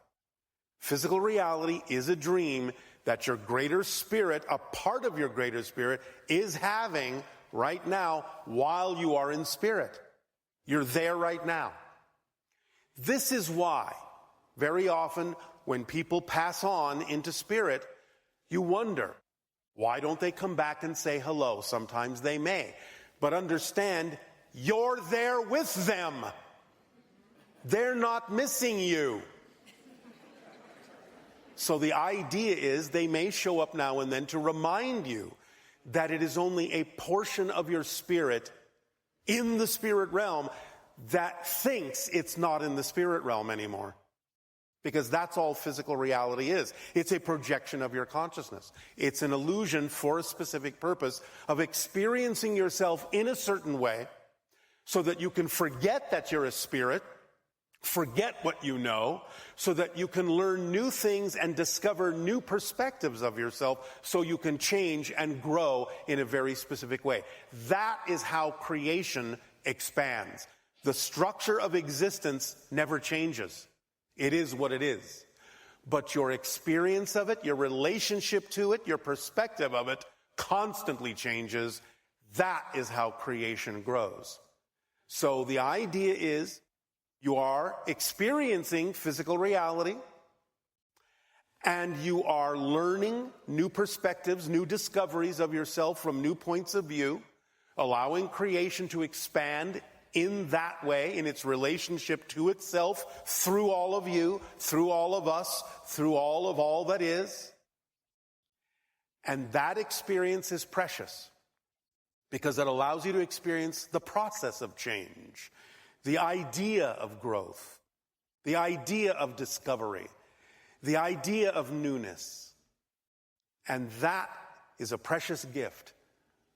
Physical reality is a dream that your greater spirit, a part of your greater spirit, is having right now while you are in spirit. You're there right now. This is why, very often, when people pass on into spirit, you wonder, why don't they come back and say hello? Sometimes they may. But understand, you're there with them. They're not missing you. So the idea is they may show up now and then to remind you that it is only a portion of your spirit in the spirit realm that thinks it's not in the spirit realm anymore. Because that's all physical reality is. It's a projection of your consciousness. It's an illusion for a specific purpose of experiencing yourself in a certain way so that you can forget that you're a spirit, forget what you know, so that you can learn new things and discover new perspectives of yourself so you can change and grow in a very specific way. That is how creation expands. The structure of existence never changes. It is what it is. But your experience of it, your relationship to it, your perspective of it constantly changes. That is how creation grows. So the idea is you are experiencing physical reality, and you are learning new perspectives, new discoveries of yourself from new points of view, allowing creation to expand in that way, in its relationship to itself, through all of you, through all of us, through all that is. And that experience is precious because it allows you to experience the process of change, the idea of growth, the idea of discovery, the idea of newness. And that is a precious gift.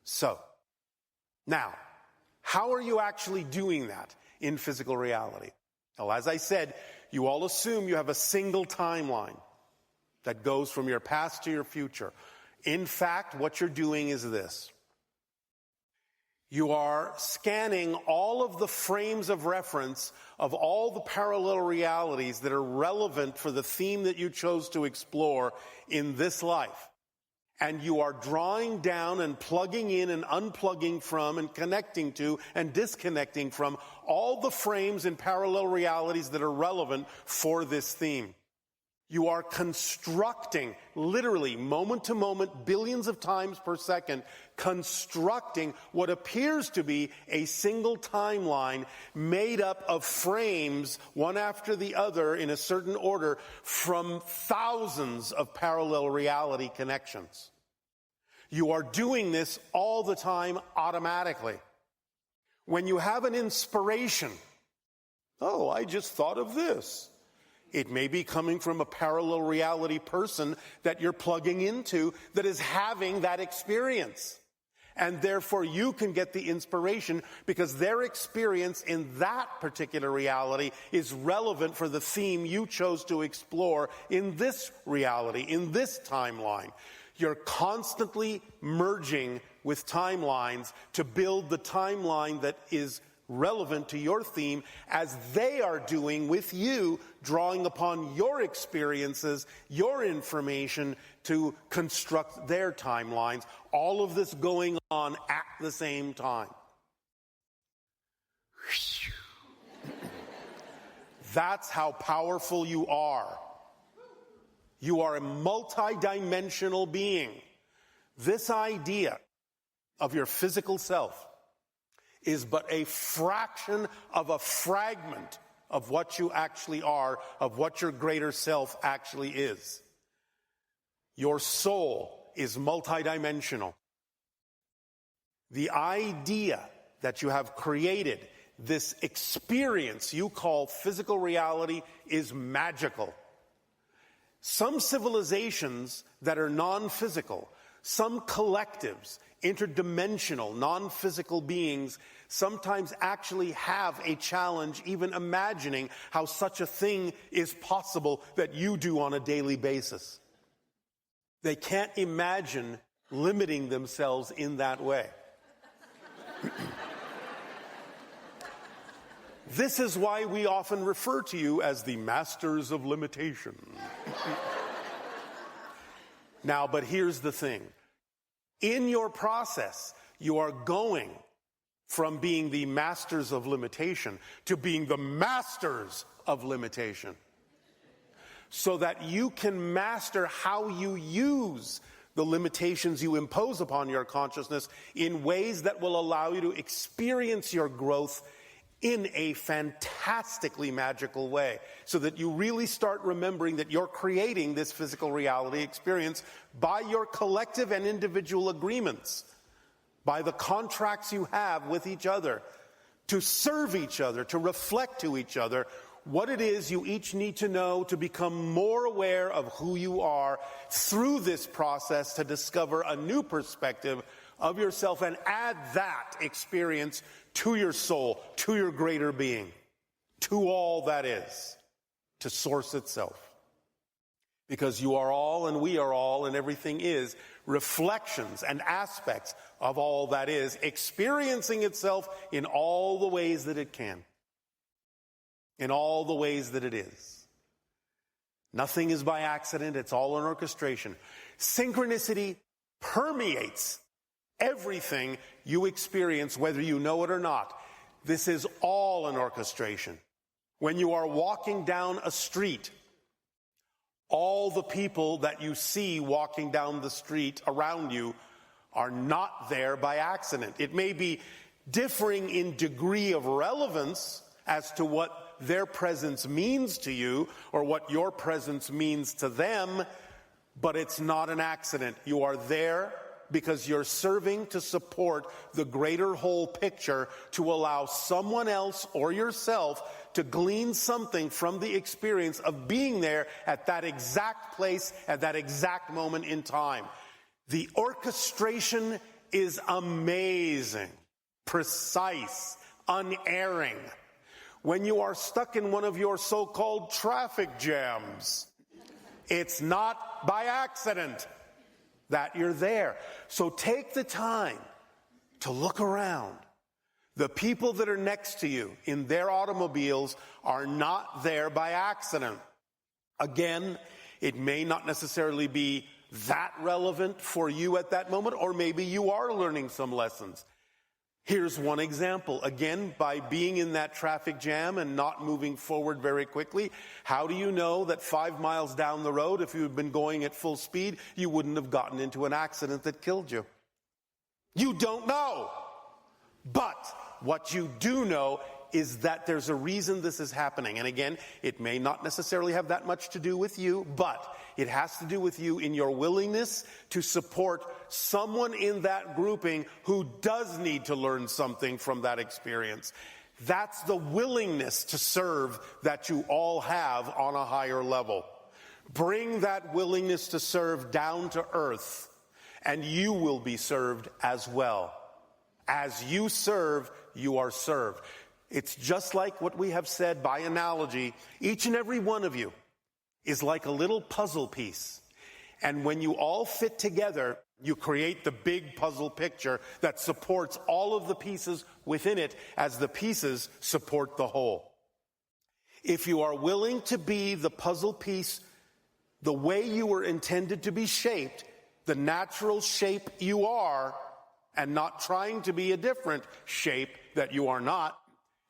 So, now, how are you actually doing that in physical reality? Well, as I said, you all assume you have a single timeline that goes from your past to your future. In fact, what you're doing is this. You are scanning all of the frames of reference of all the parallel realities that are relevant for the theme that you chose to explore in this life. And you are drawing down and plugging in and unplugging from and connecting to and disconnecting from all the frames and parallel realities that are relevant for this theme. You are constructing, literally, moment to moment, billions of times per second, constructing what appears to be a single timeline made up of frames, one after the other, in a certain order, from thousands of parallel reality connections. You are doing this all the time automatically. When you have an inspiration, oh, I just thought of this. It may be coming from a parallel reality person that you're plugging into that is having that experience. And therefore you can get the inspiration because their experience in that particular reality is relevant for the theme you chose to explore in this reality, in this timeline. You're constantly merging with timelines to build the timeline that is relevant to your theme as they are doing with you, drawing upon your experiences, your information to construct their timelines. All of this going on at the same time. That's how powerful you are. You are a multidimensional being. This idea of your physical self is but a fraction of a fragment of what you actually are, of what your greater self actually is. Your soul is multidimensional. The idea that you have created this experience you call physical reality is magical. Some civilizations that are non-physical, some collectives, interdimensional, non-physical beings, sometimes actually have a challenge even imagining how such a thing is possible that you do on a daily basis. They can't imagine limiting themselves in that way. This is why we often refer to you as the masters of limitation. Now, but here's the thing. In your process, you are going from being the masters of limitation to being the masters of limitation, so that you can master how you use the limitations you impose upon your consciousness in ways that will allow you to experience your growth in a fantastically magical way, so that you really start remembering that you're creating this physical reality experience by your collective and individual agreements, by the contracts you have with each other, to serve each other, to reflect to each other what it is you each need to know to become more aware of who you are through this process, to discover a new perspective of yourself and add that experience to your soul, to your greater being, to all that is, to source itself. Because you are all and we are all and everything is reflections and aspects of all that is, experiencing itself in all the ways that it can, in all the ways that it is. Nothing is by accident. It's all an orchestration. Synchronicity permeates everything you experience, whether you know it or not. This is all an orchestration. When you are walking down a street, all the people that you see walking down the street around you are not there by accident. It may be differing in degree of relevance as to what their presence means to you or what your presence means to them, but it's not an accident. You are there because you're serving to support the greater whole picture, to allow someone else or yourself to glean something from the experience of being there at that exact place, at that exact moment in time. The orchestration is amazing, precise, unerring. When you are stuck in one of your so-called traffic jams, it's not by accident that you're there. So take the time to look around. The people that are next to you in their automobiles are not there by accident. Again, it may not necessarily be that relevant for you at that moment, or maybe you are learning some lessons. Here's one example. Again, by being in that traffic jam and not moving forward very quickly, how do you know that 5 miles down the road, if you had been going at full speed, you wouldn't have gotten into an accident that killed you? You don't know. But what you do know is that there's a reason this is happening. And again, it may not necessarily have that much to do with you, but it has to do with you in your willingness to support someone in that grouping who does need to learn something from that experience. That's the willingness to serve that you all have on a higher level. Bring that willingness to serve down to earth, and you will be served as well. As you serve, you are served. It's just like what we have said by analogy. Each and every one of you is like a little puzzle piece. And when you all fit together, you create the big puzzle picture that supports all of the pieces within it as the pieces support the whole. If you are willing to be the puzzle piece the way you were intended to be shaped, the natural shape you are, and not trying to be a different shape that you are not,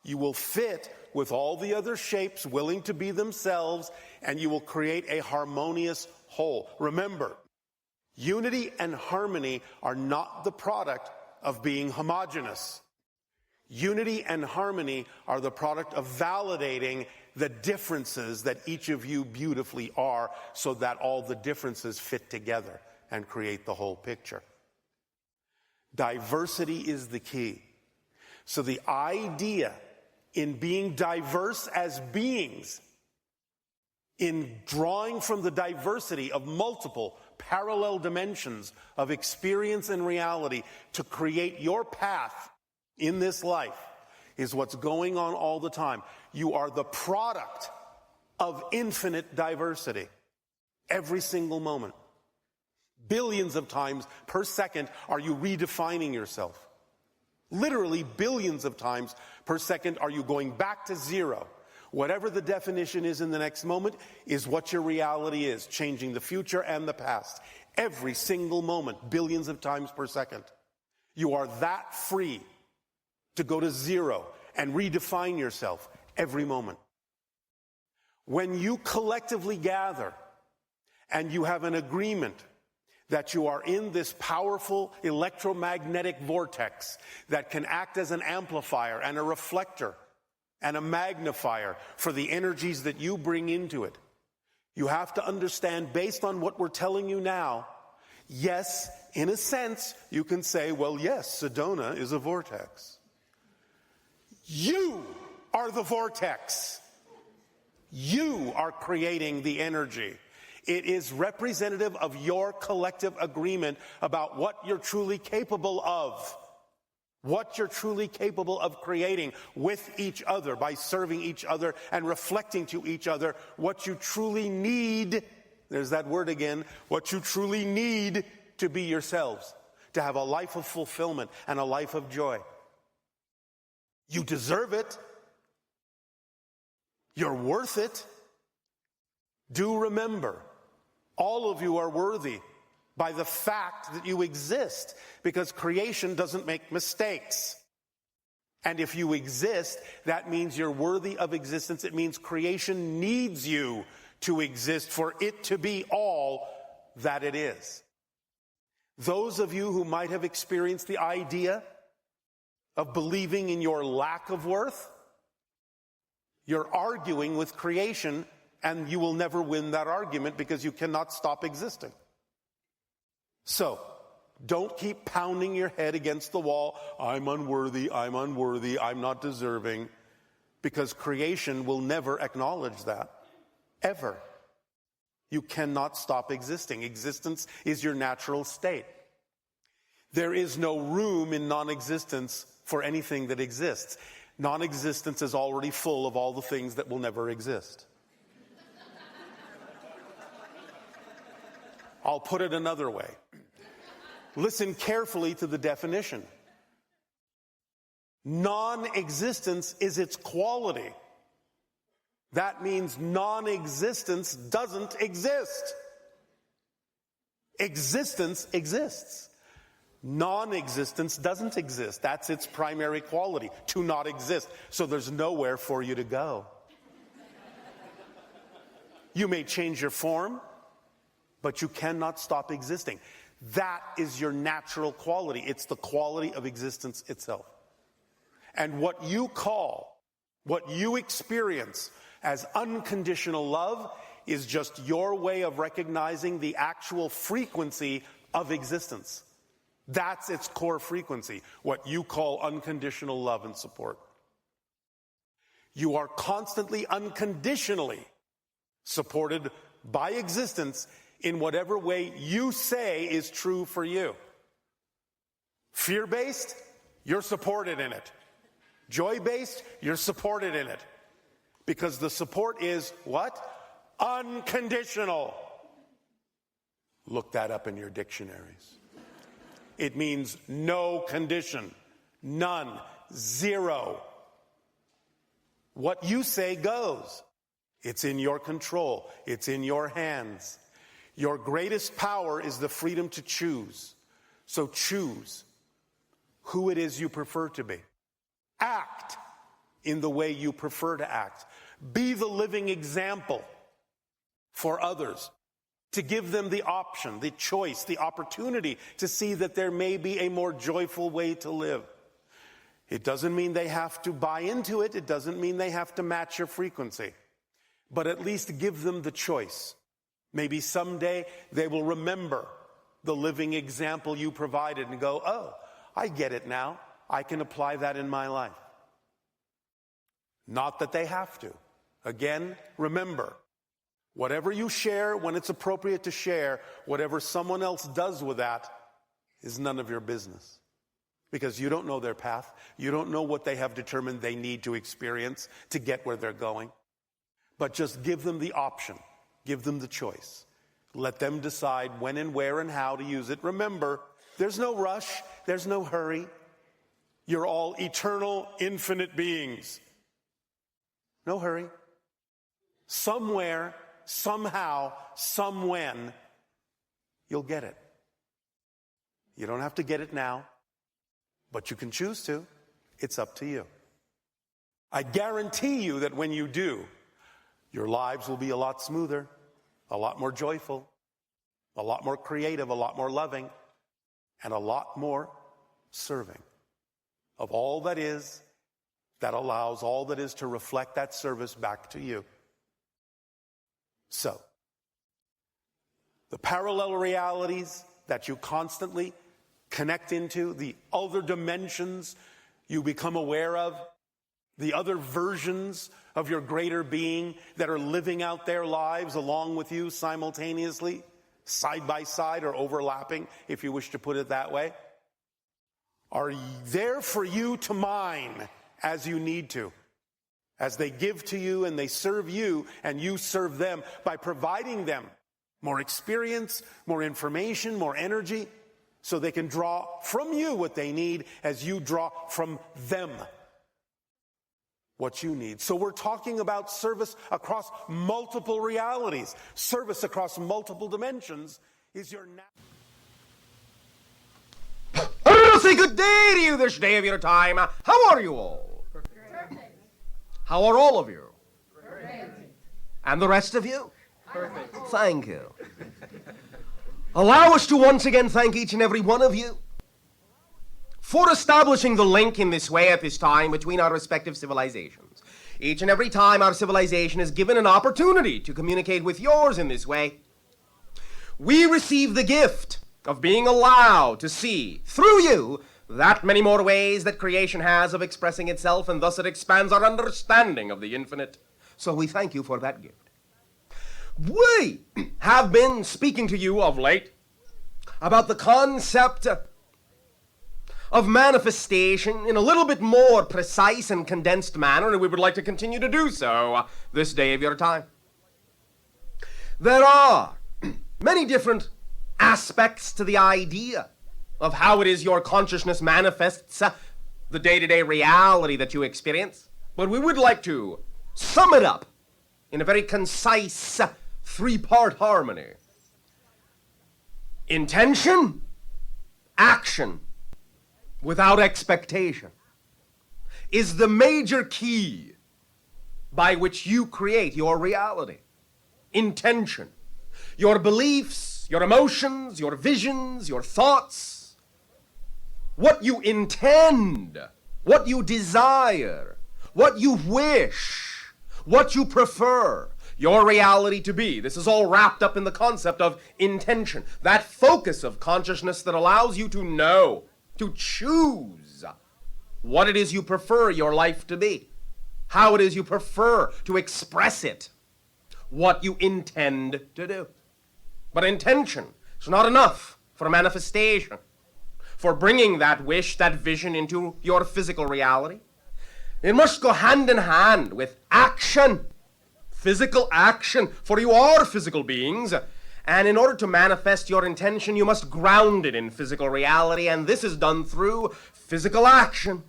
you will fit with all the other shapes willing to be themselves, and you will create a harmonious whole. Remember, unity and harmony are not the product of being homogeneous. Unity and harmony are the product of validating the differences that each of you beautifully are, so that all the differences fit together and create the whole picture. Diversity is the key. So the idea in being diverse as beings, in drawing from the diversity of multiple parallel dimensions of experience and reality to create your path in this life, is what's going on all the time. You are the product of infinite diversity every single moment. Billions of times per second are you redefining yourself. Literally billions of times per second are you going back to zero. Whatever the definition is in the next moment is what your reality is, changing the future and the past. Every single moment, billions of times per second. You are that free to go to zero and redefine yourself every moment. When you collectively gather and you have an agreement that you are in this powerful electromagnetic vortex that can act as an amplifier and a reflector and a magnifier for the energies that you bring into it, you have to understand, based on what we're telling you now, yes, in a sense, you can say, well, yes, Sedona is a vortex. You are the vortex. You are creating the energy. It is representative of your collective agreement about what you're truly capable of. What you're truly capable of creating with each other by serving each other and reflecting to each other what you truly need. There's that word again. What you truly need to be yourselves, to have a life of fulfillment and a life of joy. You deserve it. You're worth it. Do remember, all of you are worthy by the fact that you exist, because creation doesn't make mistakes. And if you exist, that means you're worthy of existence. It means creation needs you to exist for it to be all that it is. Those of you who might have experienced the idea of believing in your lack of worth, you're arguing with creation, and you will never win that argument because you cannot stop existing. So, don't keep pounding your head against the wall. I'm unworthy, I'm not deserving. Because creation will never acknowledge that. Ever. You cannot stop existing. Existence is your natural state. There is no room in non-existence for anything that exists. Non-existence is already full of all the things that will never exist. I'll put it another way. Listen carefully to the definition. Non-existence is its quality. That means non-existence doesn't exist. Existence exists. Non-existence doesn't exist. That's its primary quality, to not exist. So there's nowhere for you to go. You may change your form, but you cannot stop existing. That is your natural quality. It's the quality of existence itself. And what you call, what you experience as unconditional love is just your way of recognizing the actual frequency of existence. That's its core frequency, what you call unconditional love and support. You are constantly, unconditionally supported by existence in whatever way you say is true for you. Fear-based, you're supported in it. Joy-based, you're supported in it. Because the support is what? Unconditional. Look that up in your dictionaries. It means no condition, none, zero. What you say goes. It's in your control. It's in your hands. Your greatest power is the freedom to choose. So choose who it is you prefer to be. Act in the way you prefer to act. Be the living example for others, to give them the option, the choice, the opportunity to see that there may be a more joyful way to live. It doesn't mean they have to buy into it. It doesn't mean they have to match your frequency. But at least give them the choice. Maybe someday they will remember the living example you provided and go, oh, I get it now. I can apply that in my life. Not that they have to. Again, remember, whatever you share when it's appropriate to share, whatever someone else does with that is none of your business. Because you don't know their path. You don't know what they have determined they need to experience to get where they're going. But just give them the option. Give them the choice. Let them decide when and where and how to use it. Remember, there's no rush. There's no hurry. You're all eternal, infinite beings. No hurry. Somewhere, somehow, somewhen, you'll get it. You don't have to get it now, but you can choose to. It's up to you. I guarantee you that when you do, your lives will be a lot smoother, a lot more joyful, a lot more creative, a lot more loving, and a lot more serving of all that is, that allows all that is to reflect that service back to you. So, the parallel realities that you constantly connect into, the other dimensions you become aware of, the other versions of your greater being that are living out their lives along with you simultaneously, side by side or overlapping, if you wish to put it that way, are there for you to mine as you need to, as they give to you and they serve you and you serve them by providing them more experience, more information, more energy, so they can draw from you what they need as you draw from them what you need. So we're talking about service across multiple realities. Service across multiple dimensions is your I'll say good day to you this day of your time. How are you all? Perfect. How are all of you? Perfect. And the rest of you? Perfect. Thank you. Allow us to once again thank each and every one of you for establishing the link in this way at this time between our respective civilizations. Each and every time our civilization is given an opportunity to communicate with yours in this way, we receive the gift of being allowed to see through you that many more ways that creation has of expressing itself, and thus it expands our understanding of the infinite. So we thank you for that gift. We have been speaking to you of late about the concept of manifestation in a little bit more precise and condensed manner, and we would like to continue to do so this day of your time. There are many different aspects to the idea of how it is your consciousness manifests the day-to-day reality that you experience, but we would like to sum it up in a very concise three-part harmony. Intention, action, without expectation, is the major key by which you create your reality. Intention, your beliefs, your emotions, your visions, your thoughts, what you intend, what you desire, what you wish, what you prefer your reality to be. This is all wrapped up in the concept of intention, that focus of consciousness that allows you to know, to choose what it is you prefer your life to be, how it is you prefer to express it, what you intend to do. But intention is not enough for manifestation, for bringing that wish, that vision into your physical reality. It must go hand in hand with action, physical action, for you are physical beings. And in order to manifest your intention, you must ground it in physical reality, and this is done through physical action.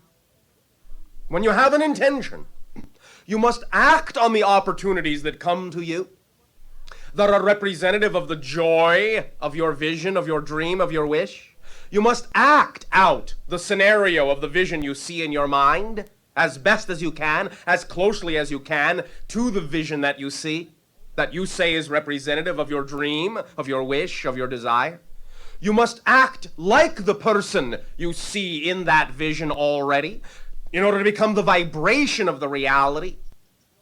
When you have an intention, you must act on the opportunities that come to you, that are representative of the joy of your vision, of your dream, of your wish. You must act out the scenario of the vision you see in your mind as best as you can, as closely as you can, to the vision that you see, that you say is representative of your dream, of your wish, of your desire. You must act like the person you see in that vision already in order to become the vibration of the reality.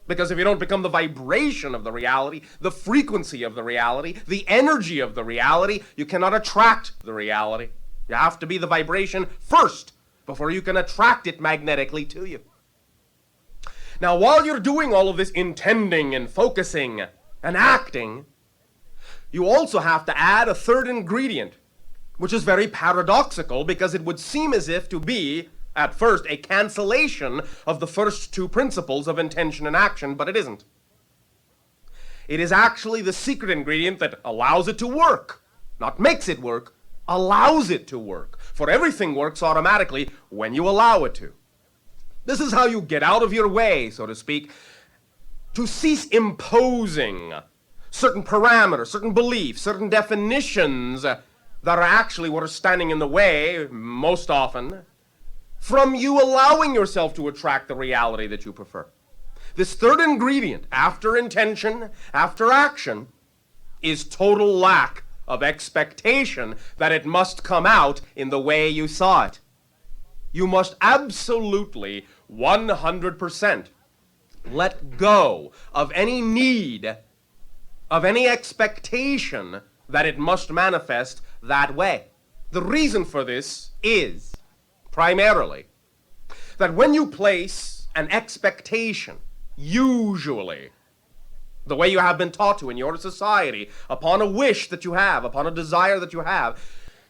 Because if you don't become the vibration of the reality, the frequency of the reality, the energy of the reality, you cannot attract the reality. You have to be the vibration first before you can attract it magnetically to you. Now, while you're doing all of this intending and focusing and acting, you also have to add a third ingredient, which is very paradoxical because it would seem as if to be, at first, a cancellation of the first two principles of intention and action, but it isn't. It is actually the secret ingredient that allows it to work, not makes it work, allows it to work. For everything works automatically when you allow it to. This is how you get out of your way, so to speak, to cease imposing certain parameters, certain beliefs, certain definitions that are actually what are standing in the way, most often, from you allowing yourself to attract the reality that you prefer. This third ingredient, after intention, after action, is total lack of expectation that it must come out in the way you saw it. You must absolutely 100% let go of any need, of any expectation that it must manifest that way. The reason for this is, primarily, that when you place an expectation, usually, the way you have been taught to in your society, upon a wish that you have, upon a desire that you have,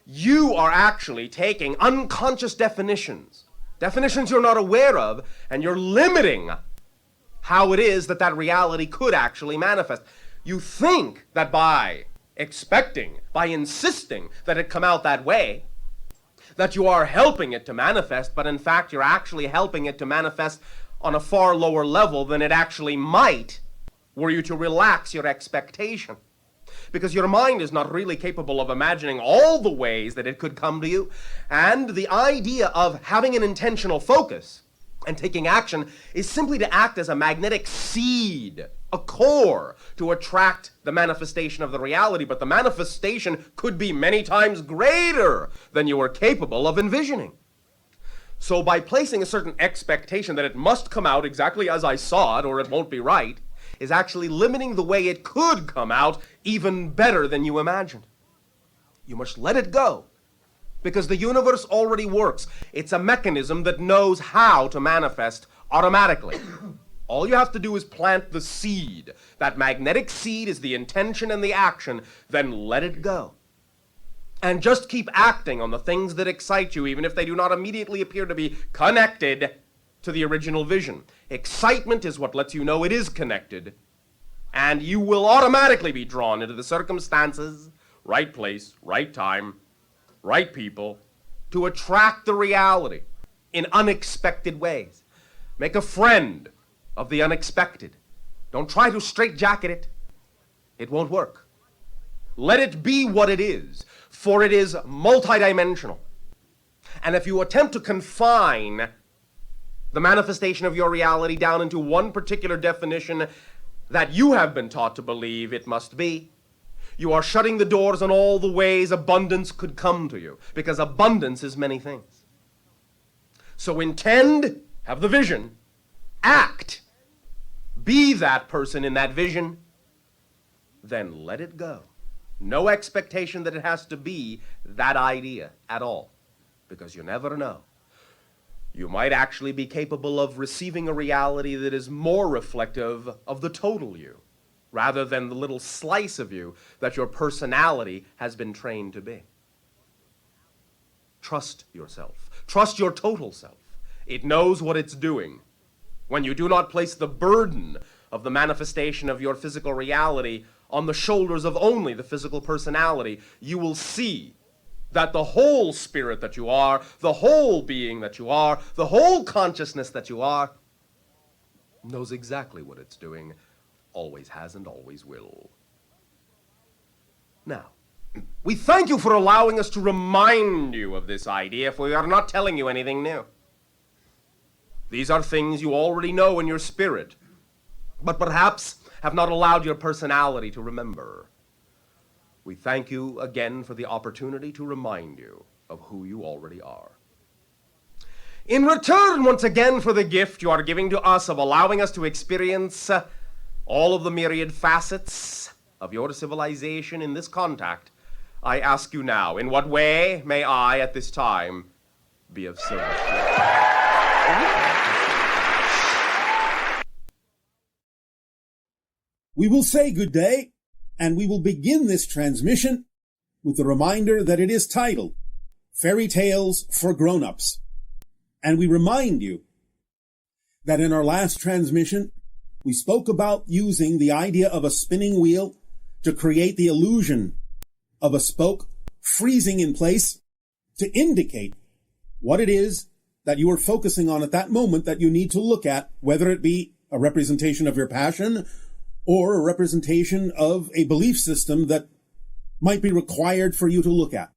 you are actually taking unconscious definitions you're not aware of, and you're limiting how it is that that reality could actually manifest. You think that by expecting, by insisting that it come out that way, that you are helping it to manifest, but in fact you're actually helping it to manifest on a far lower level than it actually might were you to relax your expectation. Because your mind is not really capable of imagining all the ways that it could come to you. And the idea of having an intentional focus and taking action is simply to act as a magnetic seed, a core, to attract the manifestation of the reality. But the manifestation could be many times greater than you are capable of envisioning. So by placing a certain expectation that it must come out exactly as I saw it or it won't be right, is actually limiting the way it could come out even better than you imagined. You must let it go, because the universe already works. It's a mechanism that knows how to manifest automatically. All you have to do is plant the seed. That magnetic seed is the intention and the action. Then let it go. And just keep acting on the things that excite you, even if they do not immediately appear to be connected to the original vision. Excitement is what lets you know it is connected, and you will automatically be drawn into the circumstances, right place, right time, right people, to attract the reality in unexpected ways. Make a friend of the unexpected. Don't try to straitjacket it. It won't work. Let it be what it is, for it is multidimensional. And if you attempt to confine the manifestation of your reality down into one particular definition that you have been taught to believe it must be, you are shutting the doors on all the ways abundance could come to you, because abundance is many things. So intend, have the vision, act, be that person in that vision, then let it go. No expectation that it has to be that idea at all, because you never know. You might actually be capable of receiving a reality that is more reflective of the total you, rather than the little slice of you that your personality has been trained to be. Trust yourself. Trust your total self. It knows what it's doing. When you do not place the burden of the manifestation of your physical reality on the shoulders of only the physical personality, you will see that the whole spirit that you are, the whole being that you are, the whole consciousness that you are, knows exactly what it's doing, always has and always will. Now, we thank you for allowing us to remind you of this idea, for we are not telling you anything new. These are things you already know in your spirit, but perhaps have not allowed your personality to remember. We thank you again for the opportunity to remind you of who you already are. In return, once again, for the gift you are giving to us of allowing us to experience all of the myriad facets of your civilization in this contact, I ask you now, in what way may I, at this time, be of service to you? We will say good day, and we will begin this transmission with the reminder that it is titled Fairy Tales for Grown-Ups. And we remind you that in our last transmission, we spoke about using the idea of a spinning wheel to create the illusion of a spoke freezing in place to indicate what it is that you are focusing on at that moment that you need to look at, whether it be a representation of your passion or a representation of a belief system that might be required for you to look at.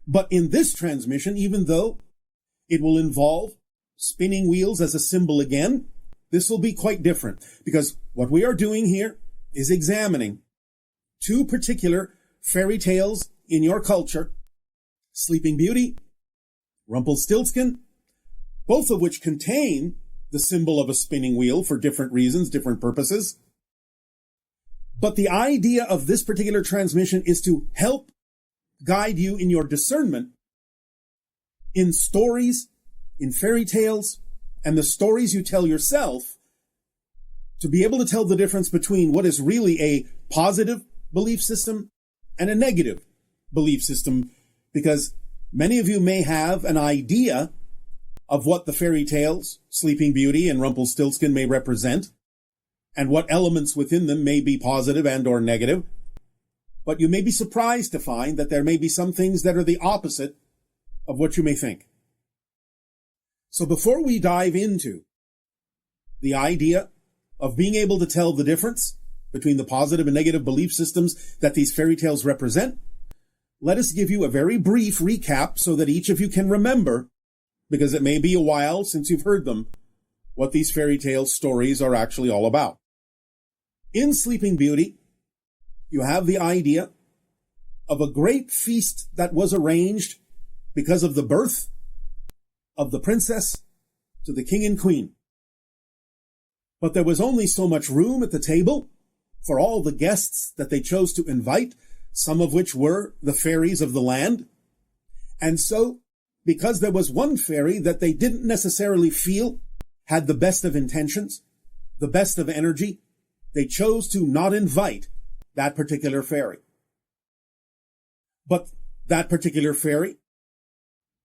But in this transmission, even though it will involve spinning wheels as a symbol again, this will be quite different, because what we are doing here is examining two particular fairy tales in your culture, Sleeping Beauty, Rumpelstiltskin, both of which contain the symbol of a spinning wheel for different reasons, different purposes. But the idea of this particular transmission is to help guide you in your discernment in stories, in fairy tales, and the stories you tell yourself, to be able to tell the difference between what is really a positive belief system and a negative belief system, because many of you may have an idea of what the fairy tales, Sleeping Beauty and Rumpelstiltskin, may represent, and what elements within them may be positive and or negative. But you may be surprised to find that there may be some things that are the opposite of what you may think. So before we dive into the idea of being able to tell the difference between the positive and negative belief systems that these fairy tales represent, let us give you a very brief recap so that each of you can remember, because it may be a while since you've heard them, what these fairy tale stories are actually all about. In Sleeping Beauty, you have the idea of a great feast that was arranged because of the birth of the princess to the king and queen. But there was only so much room at the table for all the guests that they chose to invite, some of which were the fairies of the land. And so, because there was one fairy that they didn't necessarily feel had the best of intentions, the best of energy, they chose to not invite that particular fairy. But that particular fairy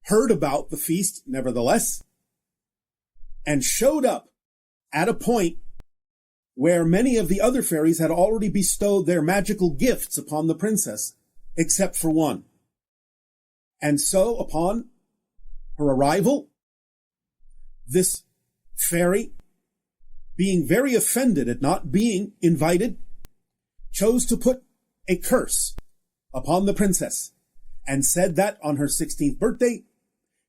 heard about the feast nevertheless, and showed up at a point where many of the other fairies had already bestowed their magical gifts upon the princess, except for one. And so, upon her arrival, this fairy, being very offended at not being invited, chose to put a curse upon the princess, and said that on her 16th birthday,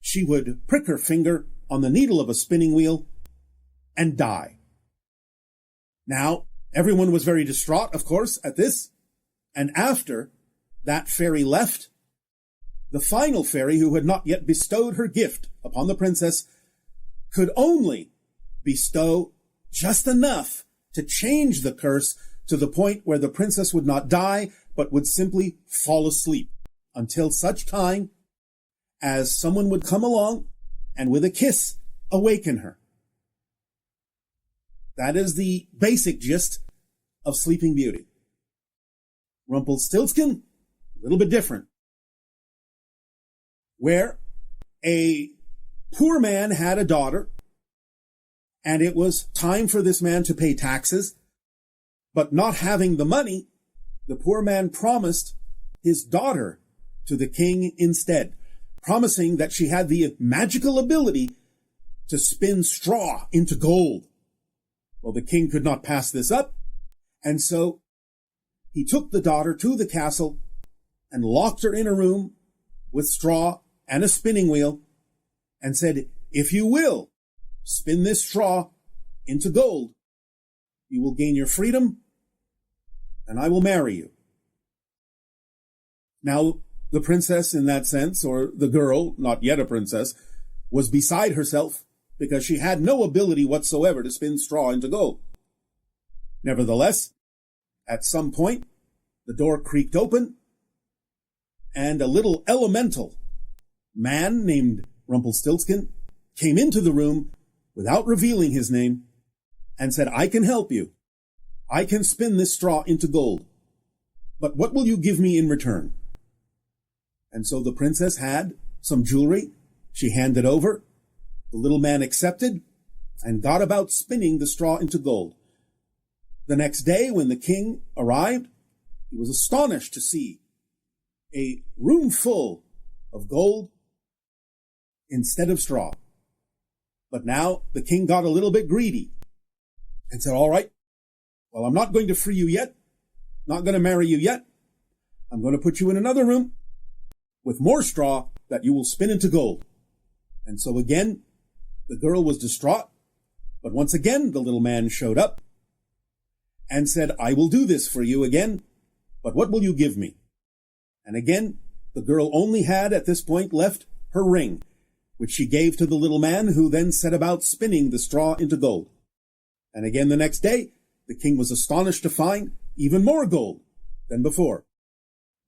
she would prick her finger on the needle of a spinning wheel and die. Now, everyone was very distraught, of course, at this, and after that fairy left, the final fairy, who had not yet bestowed her gift upon the princess, could only bestow just enough to change the curse to the point where the princess would not die, but would simply fall asleep until such time as someone would come along and with a kiss awaken her. That is the basic gist of Sleeping Beauty. Rumpelstiltskin, a little bit different. Where a poor man had a daughter, and it was time for this man to pay taxes, but not having the money, the poor man promised his daughter to the king instead, promising that she had the magical ability to spin straw into gold. Well, the king could not pass this up, and so he took the daughter to the castle and locked her in a room with straw and a spinning wheel and said, "If you will spin this straw into gold, you will gain your freedom and I will marry you." Now, the princess in that sense, or the girl, not yet a princess, was beside herself because she had no ability whatsoever to spin straw into gold. Nevertheless, at some point, the door creaked open, and a little elemental man named Rumpelstiltskin came into the room without revealing his name and said, "I can help you. I can spin this straw into gold. But what will you give me in return?" And so the princess had some jewelry. She handed over. The little man accepted and got about spinning the straw into gold. The next day, when the king arrived, he was astonished to see a room full of gold instead of straw. But now the king got a little bit greedy and said, "All right, well, I'm not going to free you yet, not going to marry you yet. I'm going to put you in another room with more straw that you will spin into gold." And so again, the girl was distraught, but once again the little man showed up and said, "I will do this for you again, but what will you give me?" And again, the girl only had at this point left her ring, which she gave to the little man, who then set about spinning the straw into gold. And again the next day, the king was astonished to find even more gold than before.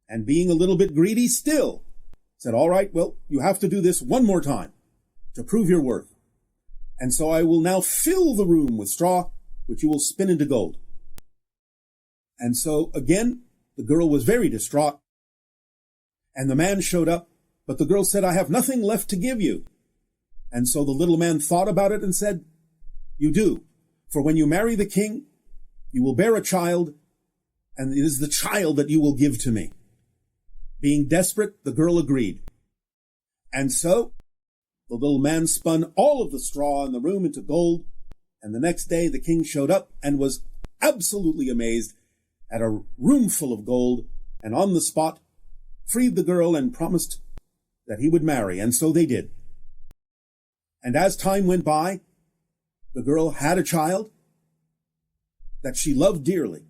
And being a little bit greedy still, said, "All right, well, you have to do this one more time to prove your worth. And so I will now fill the room with straw, which you will spin into gold." And so again, the girl was very distraught. And the man showed up, but the girl said, "I have nothing left to give you." And so the little man thought about it and said, "You do, for when you marry the king, you will bear a child, and it is the child that you will give to me." Being desperate, the girl agreed. And so the little man spun all of the straw in the room into gold, And the next day the king showed up and was absolutely amazed at a room full of gold, and on the spot freed the girl and promised that he would marry, and so they did. And as time went by, the girl had a child that she loved dearly.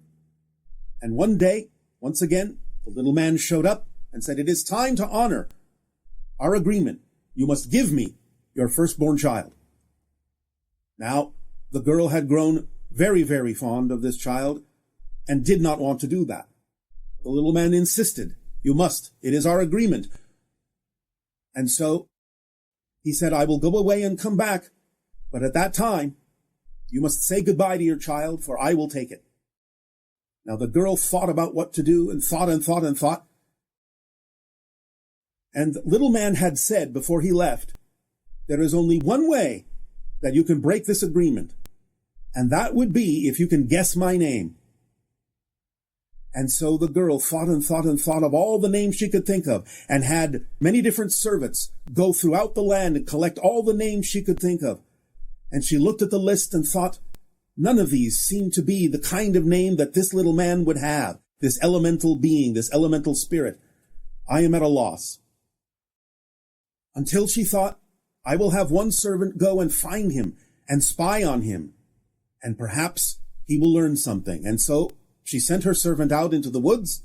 And one day, once again, the little man showed up and said, "It is time to honor our agreement. You must give me your firstborn child." Now, the girl had grown very, very fond of this child and did not want to do that. The little man insisted, "You must. It is our agreement." And so he said, "I will go away and come back, but at that time, you must say goodbye to your child, for I will take it." Now the girl thought about what to do and thought and thought and thought. And the little man had said before he left, "There is only one way that you can break this agreement, and that would be if you can guess my name." And so the girl thought and thought and thought of all the names she could think of, and had many different servants go throughout the land and collect all the names she could think of. And she looked at the list and thought, none of these seemed to be the kind of name that this little man would have, this elemental being, this elemental spirit. I am at a loss. Until she thought, I will have one servant go and find him and spy on him, and perhaps he will learn something. And so she sent her servant out into the woods.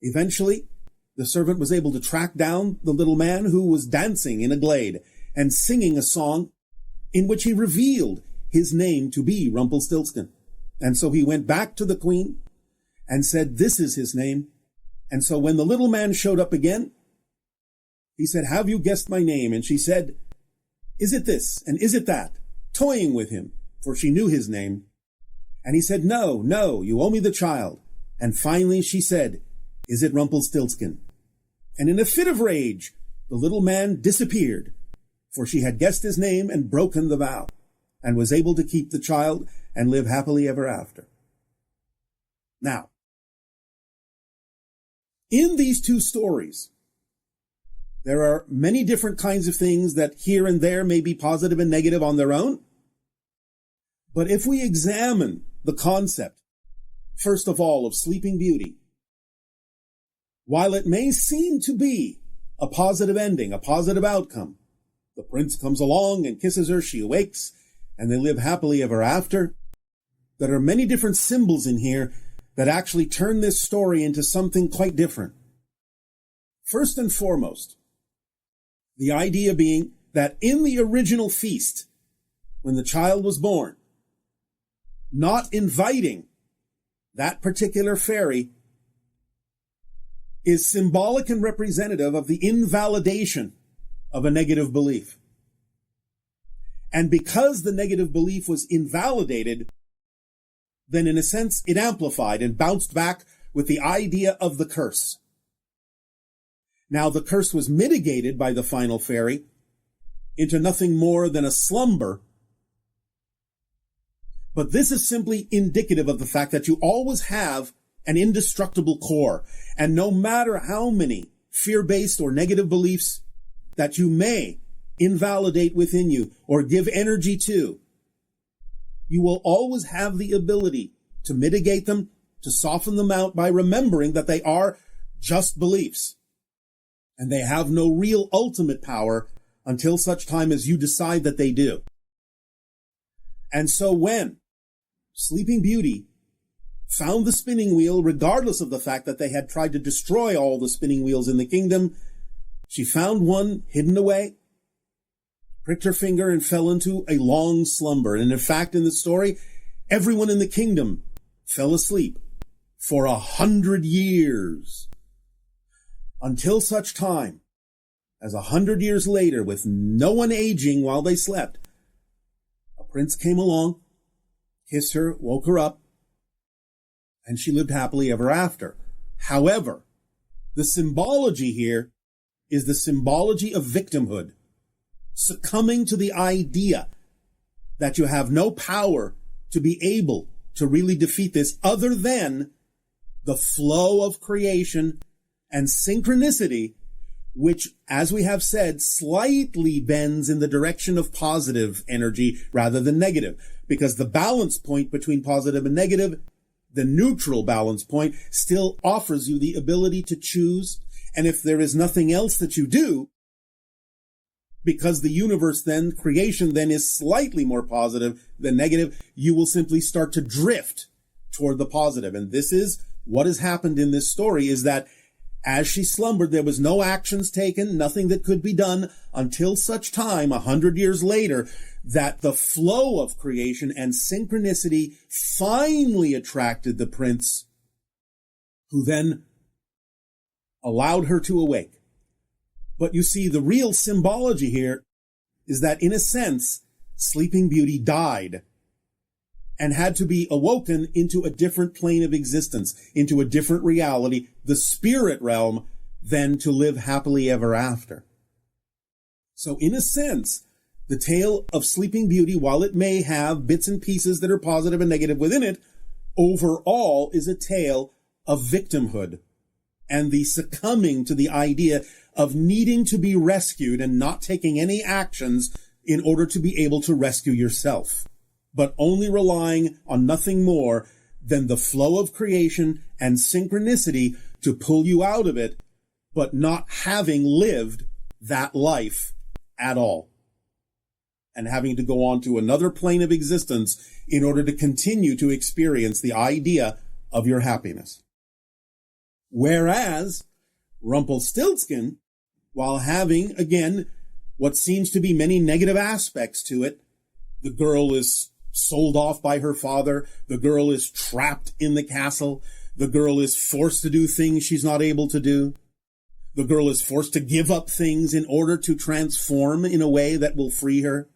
Eventually, the servant was able to track down the little man, who was dancing in a glade and singing a song in which he revealed his name to be Rumpelstiltskin. And so he went back to the queen and said, "This is his name." And so when the little man showed up again, he said, "Have you guessed my name?" And she said, "Is it this and is it that?" toying with him, for she knew his name. And he said, "No, no, you owe me the child." And finally she said, "Is it Rumpelstiltskin?" And in a fit of rage, the little man disappeared, for she had guessed his name and broken the vow, and was able to keep the child and live happily ever after. Now, in these two stories, there are many different kinds of things that here and there may be positive and negative on their own. But if we examine the concept, first of all, of Sleeping Beauty, while it may seem to be a positive ending, a positive outcome, the prince comes along and kisses her, she awakes, and they live happily ever after, there are many different symbols in here that actually turn this story into something quite different. First and foremost, the idea being that in the original feast, when the child was born, not inviting that particular fairy is symbolic and representative of the invalidation of a negative belief. And because the negative belief was invalidated, then in a sense it amplified and bounced back with the idea of the curse. Now the curse was mitigated by the final fairy into nothing more than a slumber. But this is simply indicative of the fact that you always have an indestructible core. And no matter how many fear-based or negative beliefs that you may invalidate within you or give energy to, you will always have the ability to mitigate them, to soften them out by remembering that they are just beliefs. And they have no real ultimate power until such time as you decide that they do. And so when Sleeping Beauty found the spinning wheel, regardless of the fact that they had tried to destroy all the spinning wheels in the kingdom, she found one hidden away, pricked her finger, and fell into a long slumber. And in fact, in the story, everyone in the kingdom fell asleep for 100 years. Until such time as 100 years later, with no one aging while they slept, a prince came along, kissed her, woke her up, and she lived happily ever after. However, the symbology here is the symbology of victimhood, succumbing to the idea that you have no power to be able to really defeat this other than the flow of creation and synchronicity which, as we have said, slightly bends in the direction of positive energy rather than negative, because the balance point between positive and negative, the neutral balance point, still offers you the ability to choose. And if there is nothing else that you do, because the universe then, creation then, is slightly more positive than negative, you will simply start to drift toward the positive. And this is what has happened in this story, is that as she slumbered, there was no actions taken, nothing that could be done until such time, 100 years later, that the flow of creation and synchronicity finally attracted the prince, who then allowed her to awake. But you see, the real symbology here is that, in a sense, Sleeping Beauty died and had to be awoken into a different plane of existence, into a different reality, the spirit realm, than to live happily ever after. So in a sense, the tale of Sleeping Beauty, while it may have bits and pieces that are positive and negative within it, overall is a tale of victimhood and the succumbing to the idea of needing to be rescued and not taking any actions in order to be able to rescue yourself, but only relying on nothing more than the flow of creation and synchronicity to pull you out of it, but not having lived that life at all, and having to go on to another plane of existence in order to continue to experience the idea of your happiness. Whereas Rumpelstiltskin, while having, again, what seems to be many negative aspects to it, the girl is sold off by her father, the girl is trapped in the castle, the girl is forced to do things she's not able to do, the girl is forced to give up things in order to transform in a way that will free her,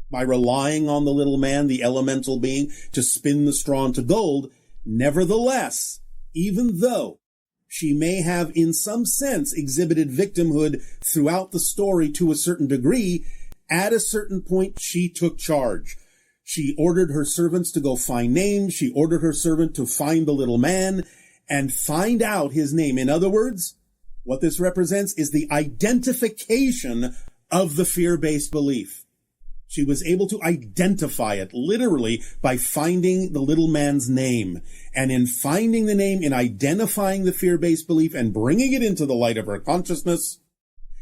by relying on the little man, the elemental being, to spin the straw into gold. Nevertheless, even though she may have in some sense exhibited victimhood throughout the story to a certain degree, at a certain point she took charge. She ordered her servants to go find names. She ordered her servant to find the little man and find out his name. In other words, what this represents is the identification of the fear-based belief. She was able to identify it literally by finding the little man's name. And in finding the name, in identifying the fear-based belief and bringing it into the light of her consciousness,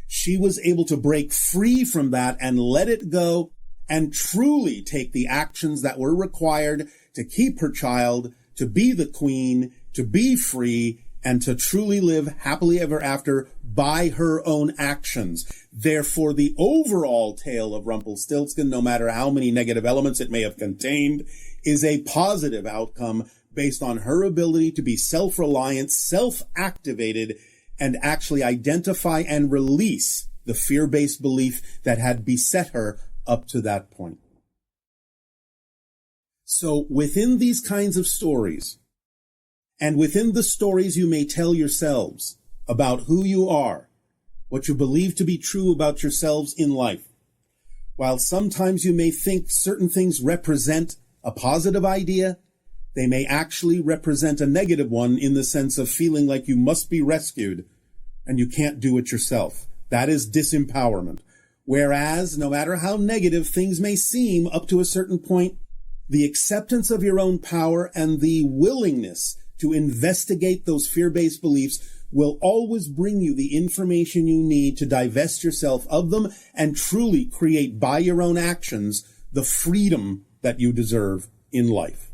she was able to break free from that and let it go and truly take the actions that were required to keep her child, to be the queen, to be free, and to truly live happily ever after by her own actions. Therefore, the overall tale of Rumpelstiltskin, no matter how many negative elements it may have contained, is a positive outcome based on her ability to be self-reliant, self-activated, and actually identify and release the fear-based belief that had beset her up to that point. So within these kinds of stories, and within the stories you may tell yourselves about who you are, what you believe to be true about yourselves in life, while sometimes you may think certain things represent a positive idea, they may actually represent a negative one in the sense of feeling like you must be rescued and you can't do it yourself. That is disempowerment. Whereas, no matter how negative things may seem up to a certain point, the acceptance of your own power and the willingness to investigate those fear-based beliefs will always bring you the information you need to divest yourself of them and truly create by your own actions the freedom that you deserve in life.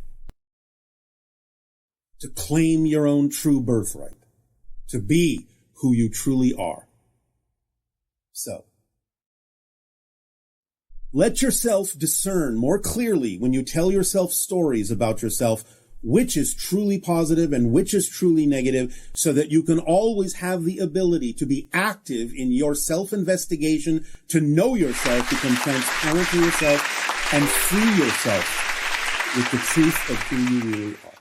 To claim your own true birthright, to be who you truly are. So, let yourself discern more clearly when you tell yourself stories about yourself which is truly positive and which is truly negative, so that you can always have the ability to be active in your self-investigation, to know yourself, become transparent to yourself, and free yourself with the truth of who you really are.